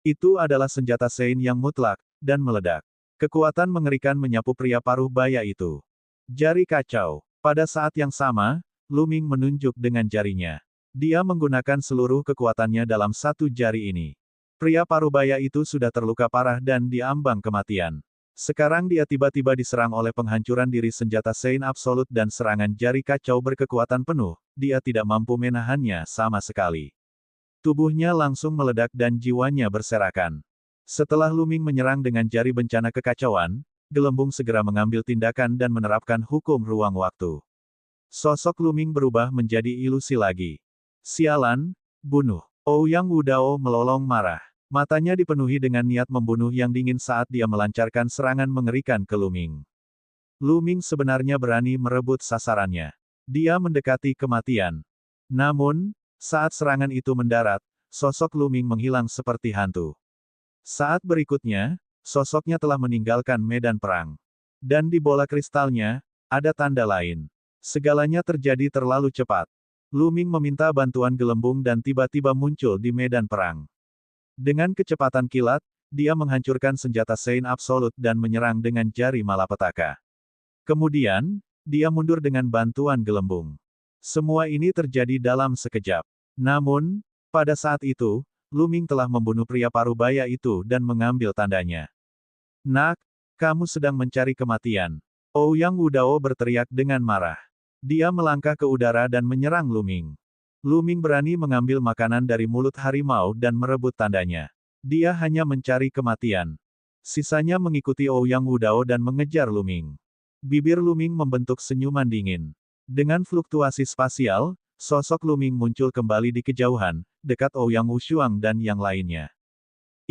Itu adalah senjata Sein yang mutlak, dan meledak. Kekuatan mengerikan menyapu pria parubaya itu. Jari kacau. Pada saat yang sama, Lu Ming menunjuk dengan jarinya. Dia menggunakan seluruh kekuatannya dalam satu jari ini. Pria parubaya itu sudah terluka parah dan diambang kematian. Sekarang dia tiba-tiba diserang oleh penghancuran diri senjata Sein absolut dan serangan jari kacau berkekuatan penuh, dia tidak mampu menahannya sama sekali. Tubuhnya langsung meledak dan jiwanya berserakan. Setelah Lu Ming menyerang dengan jari bencana kekacauan, gelembung segera mengambil tindakan dan menerapkan hukum ruang waktu. Sosok Lu Ming berubah menjadi ilusi lagi. Sialan, bunuh. Ouyang Wudao melolong marah. Matanya dipenuhi dengan niat membunuh yang dingin saat dia melancarkan serangan mengerikan ke Lu Ming. Lu Ming sebenarnya berani merebut sasarannya. Dia mendekati kematian. Namun, saat serangan itu mendarat, sosok Lu Ming menghilang seperti hantu. Saat berikutnya, sosoknya telah meninggalkan medan perang. Dan di bola kristalnya, ada tanda lain. Segalanya terjadi terlalu cepat. Lu Ming meminta bantuan gelembung dan tiba-tiba muncul di medan perang. Dengan kecepatan kilat, dia menghancurkan senjata Sein absolut dan menyerang dengan jari malapetaka. Kemudian, dia mundur dengan bantuan gelembung. Semua ini terjadi dalam sekejap. Namun, pada saat itu, Lu Ming telah membunuh pria parubaya itu dan mengambil tandanya. Nak, kamu sedang mencari kematian. Ouyang Wudao berteriak dengan marah. Dia melangkah ke udara dan menyerang Lu Ming. Lu Ming berani mengambil makanan dari mulut harimau dan merebut tandanya. Dia hanya mencari kematian. Sisanya mengikuti Ouyang Wudao dan mengejar Lu Ming. Bibir Lu Ming membentuk senyuman dingin. Dengan fluktuasi spasial, sosok Lu Ming muncul kembali di kejauhan, dekat Ouyang Wushuang dan yang lainnya.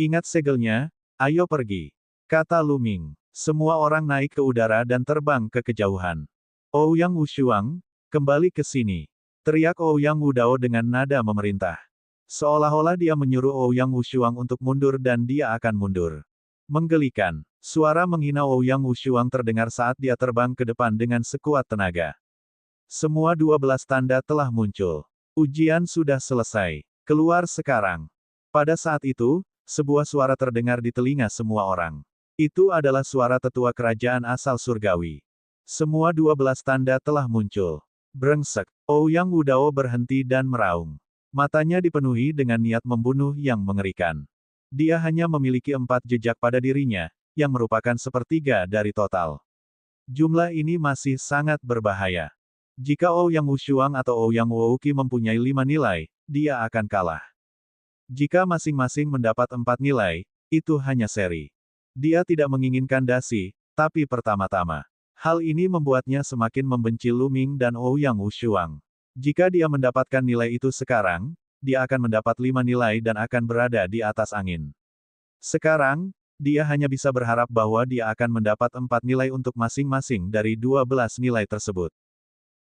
Ingat segelnya, ayo pergi. Kata Lu Ming. Semua orang naik ke udara dan terbang ke kejauhan. Ouyang Wushuang, kembali ke sini. Teriak Ouyang Wudao dengan nada memerintah. Seolah-olah dia menyuruh Ouyang Wushuang untuk mundur dan dia akan mundur. Menggelikan. Suara menghina Ouyang Wushuang terdengar saat dia terbang ke depan dengan sekuat tenaga. Semua 12 tanda telah muncul. Ujian sudah selesai. Keluar sekarang. Pada saat itu, sebuah suara terdengar di telinga semua orang. Itu adalah suara tetua kerajaan asal surgawi. Semua 12 tanda telah muncul. Brengsek. Ouyang Wudao berhenti dan meraung. Matanya dipenuhi dengan niat membunuh yang mengerikan. Dia hanya memiliki 4 jejak pada dirinya, yang merupakan sepertiga dari total. Jumlah ini masih sangat berbahaya. Jika Ouyang Wushuang atau Ouyang Wouqi mempunyai 5 nilai, dia akan kalah. Jika masing-masing mendapat 4 nilai, itu hanya seri. Dia tidak menginginkan dasi, tapi pertama-tama. Hal ini membuatnya semakin membenci Lu Ming dan Ouyang Wushuang. Jika dia mendapatkan nilai itu sekarang, dia akan mendapat 5 nilai dan akan berada di atas angin. Sekarang, dia hanya bisa berharap bahwa dia akan mendapat 4 nilai untuk masing-masing dari 12 nilai tersebut.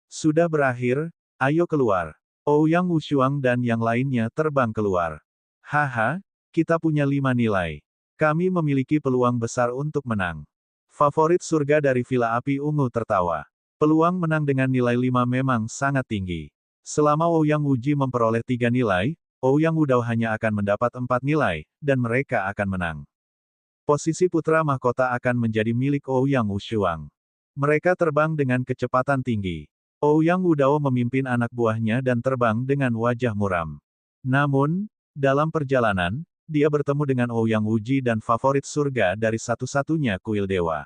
Sudah berakhir, ayo keluar. Ouyang Wushuang dan yang lainnya terbang keluar. Haha, kita punya 5 nilai. Kami memiliki peluang besar untuk menang. Favorit surga dari Villa Api Ungu tertawa. Peluang menang dengan nilai 5 memang sangat tinggi. Selama Ouyang Wuji memperoleh 3 nilai, Ouyang Wudao hanya akan mendapat 4 nilai, dan mereka akan menang. Posisi putra mahkota akan menjadi milik Ouyang Wushuang. Mereka terbang dengan kecepatan tinggi. Ouyang Wudao memimpin anak buahnya dan terbang dengan wajah muram. Namun, dalam perjalanan, dia bertemu dengan Ouyang Wuji dan favorit surga dari satu-satunya kuil dewa.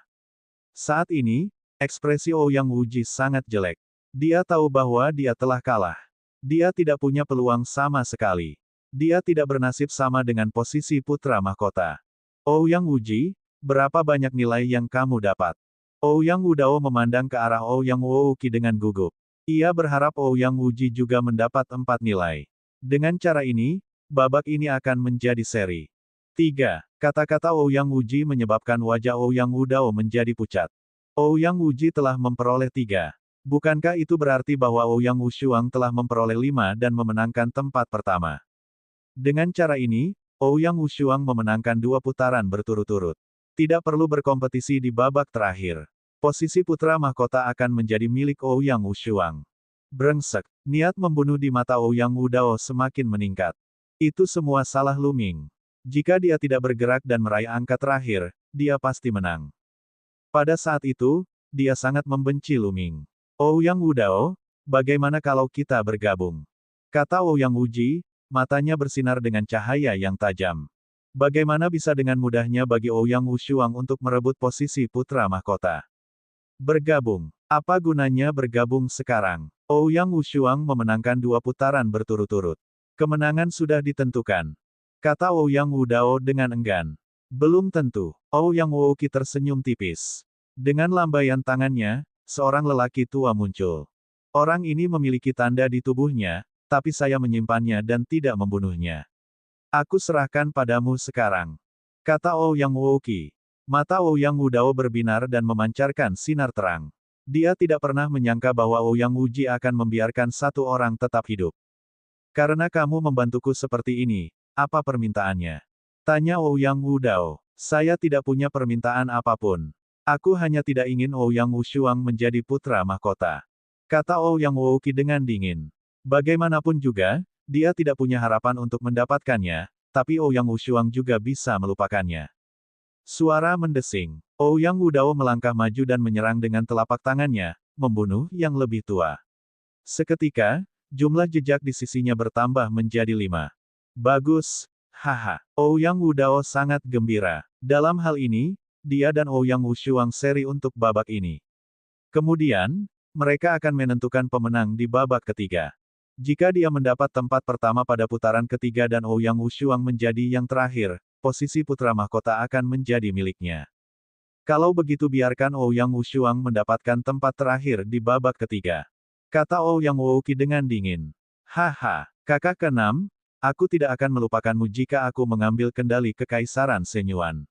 Saat ini, ekspresi Ouyang Wuji sangat jelek. Dia tahu bahwa dia telah kalah. Dia tidak punya peluang sama sekali. Dia tidak bernasib sama dengan posisi putra mahkota. Ouyang Wuji, berapa banyak nilai yang kamu dapat? Ouyang Wudao memandang ke arah Ouyang Wouqi dengan gugup. Ia berharap Ouyang Wuji juga mendapat 4 nilai. Dengan cara ini, babak ini akan menjadi seri. 3. Kata-kata Ouyang Wuji menyebabkan wajah Ouyang Wudao menjadi pucat. Ouyang Wuji telah memperoleh 3. Bukankah itu berarti bahwa Ouyang Wushuang telah memperoleh 5 dan memenangkan tempat pertama? Dengan cara ini, Ouyang Wushuang memenangkan 2 putaran berturut-turut. Tidak perlu berkompetisi di babak terakhir. Posisi putra mahkota akan menjadi milik Ouyang Wushuang. Brengsek. Niat membunuh di mata Ouyang Wudao semakin meningkat. Itu semua salah Lu Ming. Jika dia tidak bergerak dan meraih angka terakhir, dia pasti menang. Pada saat itu, dia sangat membenci Lu Ming. Ouyang Wudao, bagaimana kalau kita bergabung? Kata Ouyang Wuji, matanya bersinar dengan cahaya yang tajam. Bagaimana bisa dengan mudahnya bagi Ouyang Wushuang untuk merebut posisi putra mahkota? Bergabung. Apa gunanya bergabung sekarang? Ouyang Wushuang memenangkan 2 putaran berturut-turut. Kemenangan sudah ditentukan. Kata Ouyang Wudao dengan enggan. Belum tentu. Ouyang Wouqi tersenyum tipis. Dengan lambaian tangannya, seorang lelaki tua muncul. Orang ini memiliki tanda di tubuhnya, tapi saya menyimpannya dan tidak membunuhnya. Aku serahkan padamu sekarang. Kata Ouyang Wouqi. Mata Ouyang Wudao berbinar dan memancarkan sinar terang. Dia tidak pernah menyangka bahwa Ouyang Wuji akan membiarkan satu orang tetap hidup. Karena kamu membantuku seperti ini, apa permintaannya? Tanya Ouyang Wudao. Saya tidak punya permintaan apapun. Aku hanya tidak ingin Ouyang Wushuang menjadi putra mahkota. Kata Ouyang Wouqi dengan dingin. Bagaimanapun juga, dia tidak punya harapan untuk mendapatkannya, tapi Ouyang Wushuang juga bisa melupakannya. Suara mendesing. Ouyang Wudao melangkah maju dan menyerang dengan telapak tangannya, membunuh yang lebih tua. Seketika, jumlah jejak di sisinya bertambah menjadi 5. Bagus, haha. Ouyang Wudao sangat gembira. Dalam hal ini, dia dan Ouyang Wushuang seri untuk babak ini. Kemudian, mereka akan menentukan pemenang di babak ketiga. Jika dia mendapat tempat pertama pada putaran ketiga dan Ouyang Wushuang menjadi yang terakhir, posisi putra mahkota akan menjadi miliknya. Kalau begitu biarkan Ouyang Wushuang mendapatkan tempat terakhir di babak ketiga. Kata Ouyang Wouqi dengan dingin. Haha, kakak keenam, aku tidak akan melupakanmu jika aku mengambil kendali kekaisaran Shenyuan.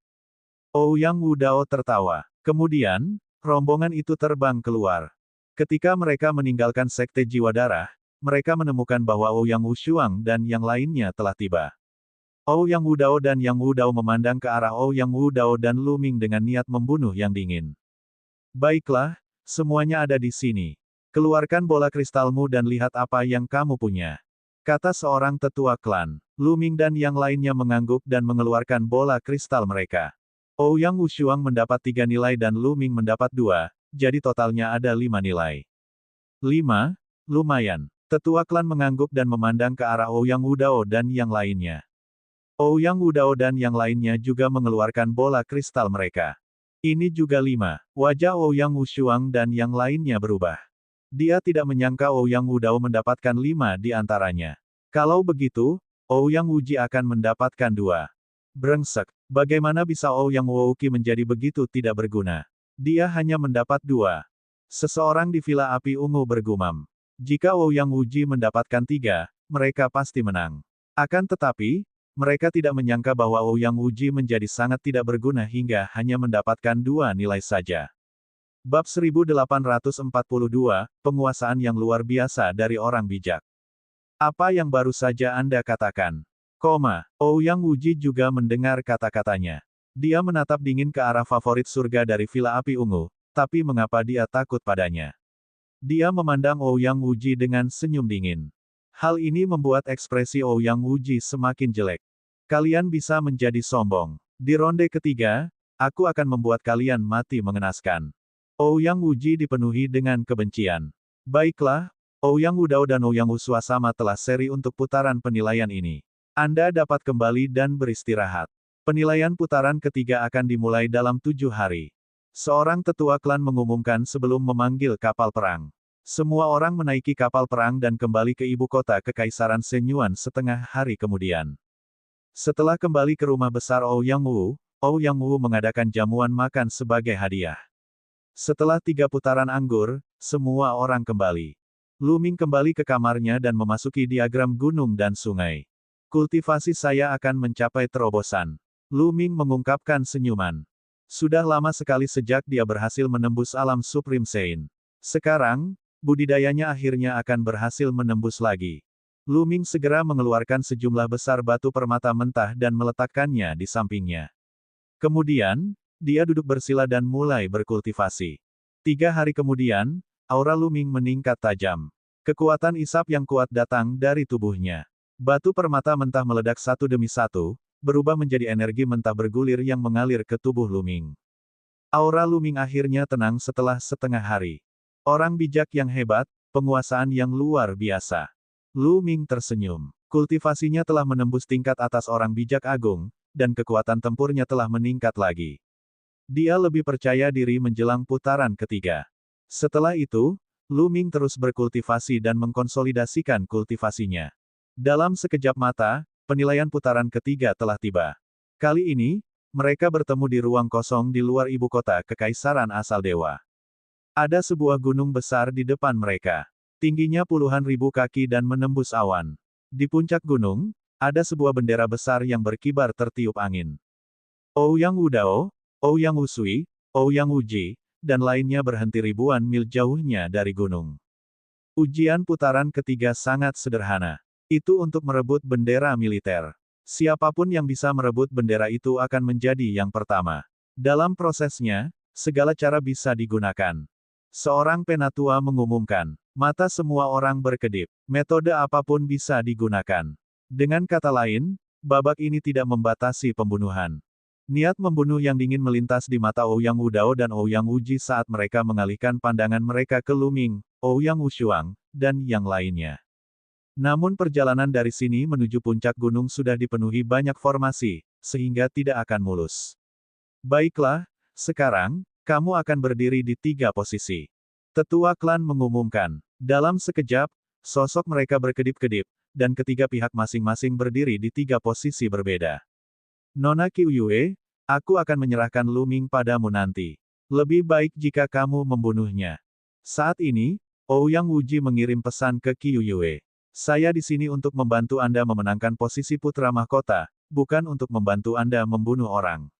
Ouyang Wudao tertawa. Kemudian, rombongan itu terbang keluar. Ketika mereka meninggalkan Sekte Jiwa Darah, mereka menemukan bahwa Ouyang Wushuang dan yang lainnya telah tiba. Ouyang Wudao dan Yang Wudao memandang ke arah Ouyang Wudao dan Lu Ming dengan niat membunuh yang dingin. Baiklah, semuanya ada di sini. Keluarkan bola kristalmu dan lihat apa yang kamu punya. Kata seorang tetua klan. Lu Ming dan yang lainnya mengangguk dan mengeluarkan bola kristal mereka. Ouyang Wushuang mendapat 3 nilai dan Lu Ming mendapat 2, jadi totalnya ada 5 nilai. 5, lumayan. Tetua klan mengangguk dan memandang ke arah Ouyang Wudao dan yang lainnya. Ouyang Wudao dan yang lainnya juga mengeluarkan bola kristal mereka. Ini juga 5. Wajah Ouyang Wushuang dan yang lainnya berubah. Dia tidak menyangka Ouyang Wudao mendapatkan 5 di antaranya. Kalau begitu, Ouyang Wuji akan mendapatkan 2. Brengsek, bagaimana bisa Ouyang Wouki menjadi begitu tidak berguna? Dia hanya mendapat 2. Seseorang di Villa Api Ungu bergumam. Jika Ouyang Wuji mendapatkan 3, mereka pasti menang. Akan tetapi, mereka tidak menyangka bahwa Ouyang Wuji menjadi sangat tidak berguna hingga hanya mendapatkan 2 nilai saja. Bab 1842, Penguasaan yang luar biasa dari orang bijak. Apa yang baru saja Anda katakan? Ouyang Wuji juga mendengar kata-katanya. Dia menatap dingin ke arah favorit surga dari Villa Api Ungu, tapi mengapa dia takut padanya? Dia memandang Ouyang Wuji dengan senyum dingin. Hal ini membuat ekspresi Ouyang Wuji semakin jelek. Kalian bisa menjadi sombong. Di ronde ketiga, aku akan membuat kalian mati mengenaskan. Ouyang Wuji dipenuhi dengan kebencian. Baiklah, Ouyang Wudao dan Ouyang Wusua sama telah seri untuk putaran penilaian ini. Anda dapat kembali dan beristirahat. Penilaian putaran ketiga akan dimulai dalam 7 hari. Seorang tetua klan mengumumkan sebelum memanggil kapal perang. Semua orang menaiki kapal perang dan kembali ke ibu kota Kekaisaran Shenyuan setengah hari kemudian. Setelah kembali ke rumah besar Ouyang Wu mengadakan jamuan makan sebagai hadiah. Setelah 3 putaran anggur, semua orang kembali. Lu Ming kembali ke kamarnya dan memasuki diagram gunung dan sungai. Kultivasi saya akan mencapai terobosan. Lu Ming mengungkapkan senyuman. Sudah lama sekali sejak dia berhasil menembus alam Supreme Sein. Sekarang, budidayanya akhirnya akan berhasil menembus lagi. Lu Ming segera mengeluarkan sejumlah besar batu permata mentah dan meletakkannya di sampingnya. Kemudian, dia duduk bersila dan mulai berkultivasi. 3 hari kemudian, aura Lu Ming meningkat tajam. Kekuatan isap yang kuat datang dari tubuhnya. Batu permata mentah meledak satu demi satu, berubah menjadi energi mentah bergulir yang mengalir ke tubuh Lu Ming. Aura Lu Ming akhirnya tenang setelah setengah hari. Orang bijak yang hebat, penguasaan yang luar biasa. Lu Ming tersenyum. Kultivasinya telah menembus tingkat atas orang bijak agung, dan kekuatan tempurnya telah meningkat lagi. Dia lebih percaya diri menjelang putaran ketiga. Setelah itu, Lu Ming terus berkultivasi dan mengkonsolidasikan kultivasinya. Dalam sekejap mata, penilaian putaran ketiga telah tiba. Kali ini, mereka bertemu di ruang kosong di luar ibu kota Kekaisaran Asal Dewa. Ada sebuah gunung besar di depan mereka. Tingginya puluhan ribu kaki dan menembus awan. Di puncak gunung, ada sebuah bendera besar yang berkibar tertiup angin. Ouyang Wudao, Ouyang Wusui, Ouyang Wuji, dan lainnya berhenti ribuan mil jauhnya dari gunung. Ujian putaran ketiga sangat sederhana. Itu untuk merebut bendera militer. Siapapun yang bisa merebut bendera itu akan menjadi yang pertama. Dalam prosesnya, segala cara bisa digunakan. Seorang penatua mengumumkan. Mata semua orang berkedip. Metode apapun bisa digunakan. Dengan kata lain, babak ini tidak membatasi pembunuhan. Niat membunuh yang dingin melintas di mata Ouyang Wudao dan Ouyang Wuji saat mereka mengalihkan pandangan mereka ke Lu Ming, Ouyang Wushuang, dan yang lainnya. Namun perjalanan dari sini menuju puncak gunung sudah dipenuhi banyak formasi, sehingga tidak akan mulus. Baiklah, sekarang, kamu akan berdiri di 3 posisi. Tetua klan mengumumkan. Dalam sekejap, sosok mereka berkedip-kedip, dan ketiga pihak masing-masing berdiri di 3 posisi berbeda. Nona Qiuyue, aku akan menyerahkan Lu Ming padamu nanti. Lebih baik jika kamu membunuhnya. Saat ini, Ouyang Wuji mengirim pesan ke Qiuyue. Saya di sini untuk membantu Anda memenangkan posisi putra mahkota, bukan untuk membantu Anda membunuh orang.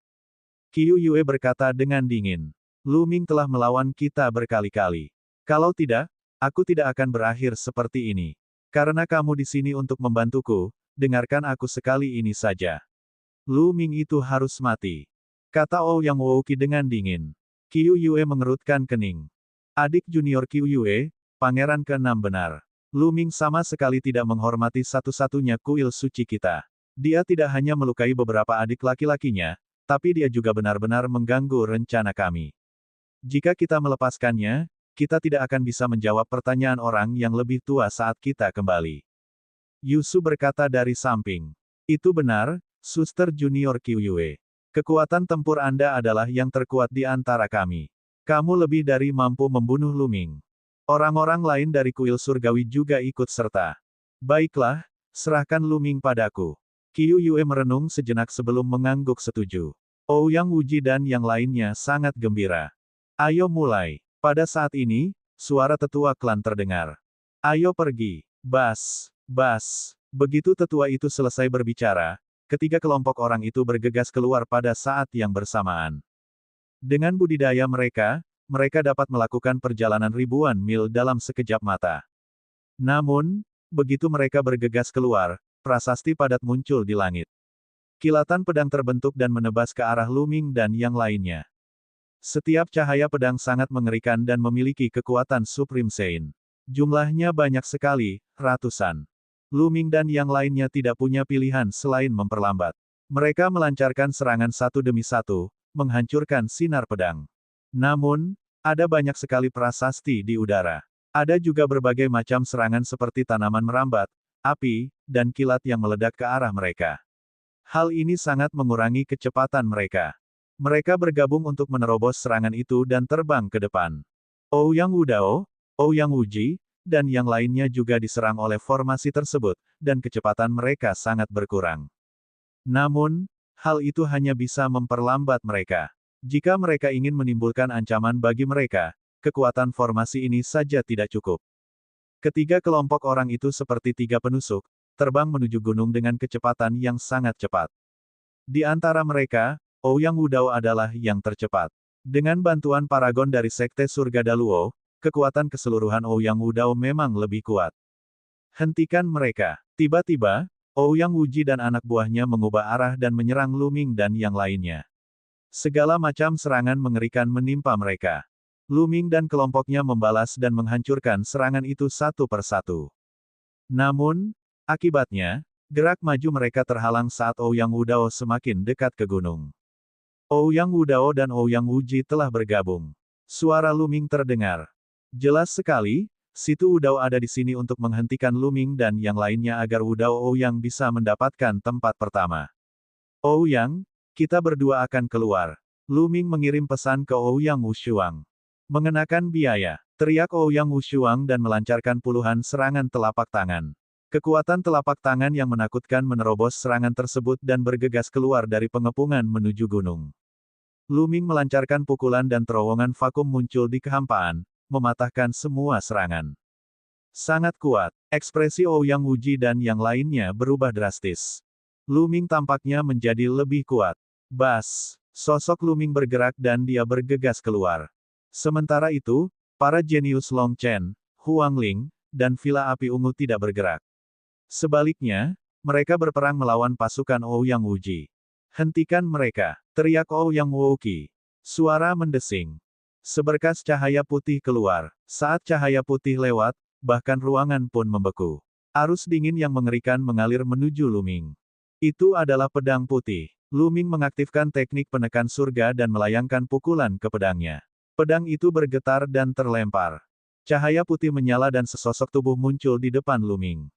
Qiuyue berkata dengan dingin. Lu Ming telah melawan kita berkali-kali. Kalau tidak, aku tidak akan berakhir seperti ini. Karena kamu di sini untuk membantuku, dengarkan aku sekali ini saja. Lu Ming itu harus mati. Kata Ouyang Wouki dengan dingin. Qiuyue mengerutkan kening. Adik junior Qiuyue, pangeran ke-6 benar. Lu Ming sama sekali tidak menghormati satu-satunya kuil suci kita. Dia tidak hanya melukai beberapa adik laki-lakinya, tapi dia juga benar-benar mengganggu rencana kami. Jika kita melepaskannya, kita tidak akan bisa menjawab pertanyaan orang yang lebih tua saat kita kembali. Yusu berkata dari samping. Itu benar, Suster Junior Kyuyue. Kekuatan tempur Anda adalah yang terkuat di antara kami. Kamu lebih dari mampu membunuh Luming. Orang-orang lain dari kuil surgawi juga ikut serta. Baiklah, serahkan Luming padaku. Kyuyue merenung sejenak sebelum mengangguk setuju. Ouyang Wuji dan yang lainnya sangat gembira. Ayo mulai. Pada saat ini, suara tetua klan terdengar. Ayo pergi. Bas. Bas. Begitu tetua itu selesai berbicara, ketiga kelompok orang itu bergegas keluar pada saat yang bersamaan. Dengan budidaya mereka, mereka dapat melakukan perjalanan ribuan mil dalam sekejap mata. Namun, begitu mereka bergegas keluar, prasasti padat muncul di langit. Kilatan pedang terbentuk dan menebas ke arah Luming dan yang lainnya. Setiap cahaya pedang sangat mengerikan dan memiliki kekuatan Supreme Sein. Jumlahnya banyak sekali, ratusan. Luming dan yang lainnya tidak punya pilihan selain memperlambat. Mereka melancarkan serangan satu demi satu, menghancurkan sinar pedang. Namun, ada banyak sekali prasasti di udara. Ada juga berbagai macam serangan seperti tanaman merambat, api, dan kilat yang meledak ke arah mereka. Hal ini sangat mengurangi kecepatan mereka. Mereka bergabung untuk menerobos serangan itu dan terbang ke depan. Ouyang Wudao, Ouyang Wuji, dan yang lainnya juga diserang oleh formasi tersebut, dan kecepatan mereka sangat berkurang. Namun, hal itu hanya bisa memperlambat mereka. Jika mereka ingin menimbulkan ancaman bagi mereka, kekuatan formasi ini saja tidak cukup. Ketiga kelompok orang itu seperti tiga penusuk, terbang menuju gunung dengan kecepatan yang sangat cepat. Di antara mereka, Ouyang Wudao adalah yang tercepat. Dengan bantuan paragon dari Sekte Surga Daluo, kekuatan keseluruhan Ouyang Wudao memang lebih kuat. Hentikan mereka. Tiba-tiba, Ouyang Wuji dan anak buahnya mengubah arah dan menyerang Luming dan yang lainnya. Segala macam serangan mengerikan menimpa mereka. Luming dan kelompoknya membalas dan menghancurkan serangan itu satu persatu. Namun, akibatnya, gerak maju mereka terhalang saat Ouyang Wudao semakin dekat ke gunung. Ouyang Wudao dan Ouyang Wuji telah bergabung. Suara Luming terdengar. Jelas sekali, Situ Wudao ada di sini untuk menghentikan Luming dan yang lainnya agar Wudao Ouyang bisa mendapatkan tempat pertama. Ouyang, kita berdua akan keluar. Luming mengirim pesan ke Ouyang Wushuang. Mengenakan biaya, teriak Ouyang Wushuang dan melancarkan puluhan serangan telapak tangan. Kekuatan telapak tangan yang menakutkan menerobos serangan tersebut dan bergegas keluar dari pengepungan menuju gunung. Luming melancarkan pukulan dan terowongan vakum muncul di kehampaan, mematahkan semua serangan. Sangat kuat, ekspresi Ouyang Wuji dan yang lainnya berubah drastis. Luming tampaknya menjadi lebih kuat. Bas, sosok Luming bergerak dan dia bergegas keluar. Sementara itu, para jenius Long Chen, Huang Ling, dan Villa Api Ungu tidak bergerak. Sebaliknya, mereka berperang melawan pasukan Ouyang Wuji. Hentikan mereka, teriak Ouyang Wuqi. Suara mendesing. Seberkas cahaya putih keluar. Saat cahaya putih lewat, bahkan ruangan pun membeku. Arus dingin yang mengerikan mengalir menuju Luming. Itu adalah pedang putih. Luming mengaktifkan teknik penekan surga dan melayangkan pukulan ke pedangnya. Pedang itu bergetar dan terlempar. Cahaya putih menyala dan sesosok tubuh muncul di depan Luming.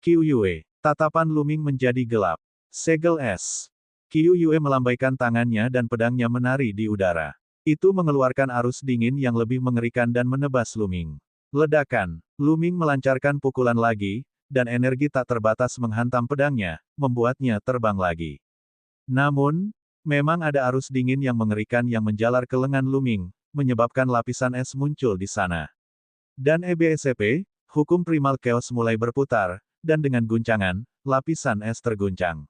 Kyuyue. Tatapan Luming menjadi gelap. Segel es. Kyuyue melambaikan tangannya dan pedangnya menari di udara. Itu mengeluarkan arus dingin yang lebih mengerikan dan menebas Luming. Ledakan. Luming melancarkan pukulan lagi, dan energi tak terbatas menghantam pedangnya, membuatnya terbang lagi. Namun, memang ada arus dingin yang mengerikan yang menjalar ke lengan Luming, menyebabkan lapisan es muncul di sana. Dan EBSP, hukum primal chaos mulai berputar, dan dengan guncangan, lapisan es terguncang.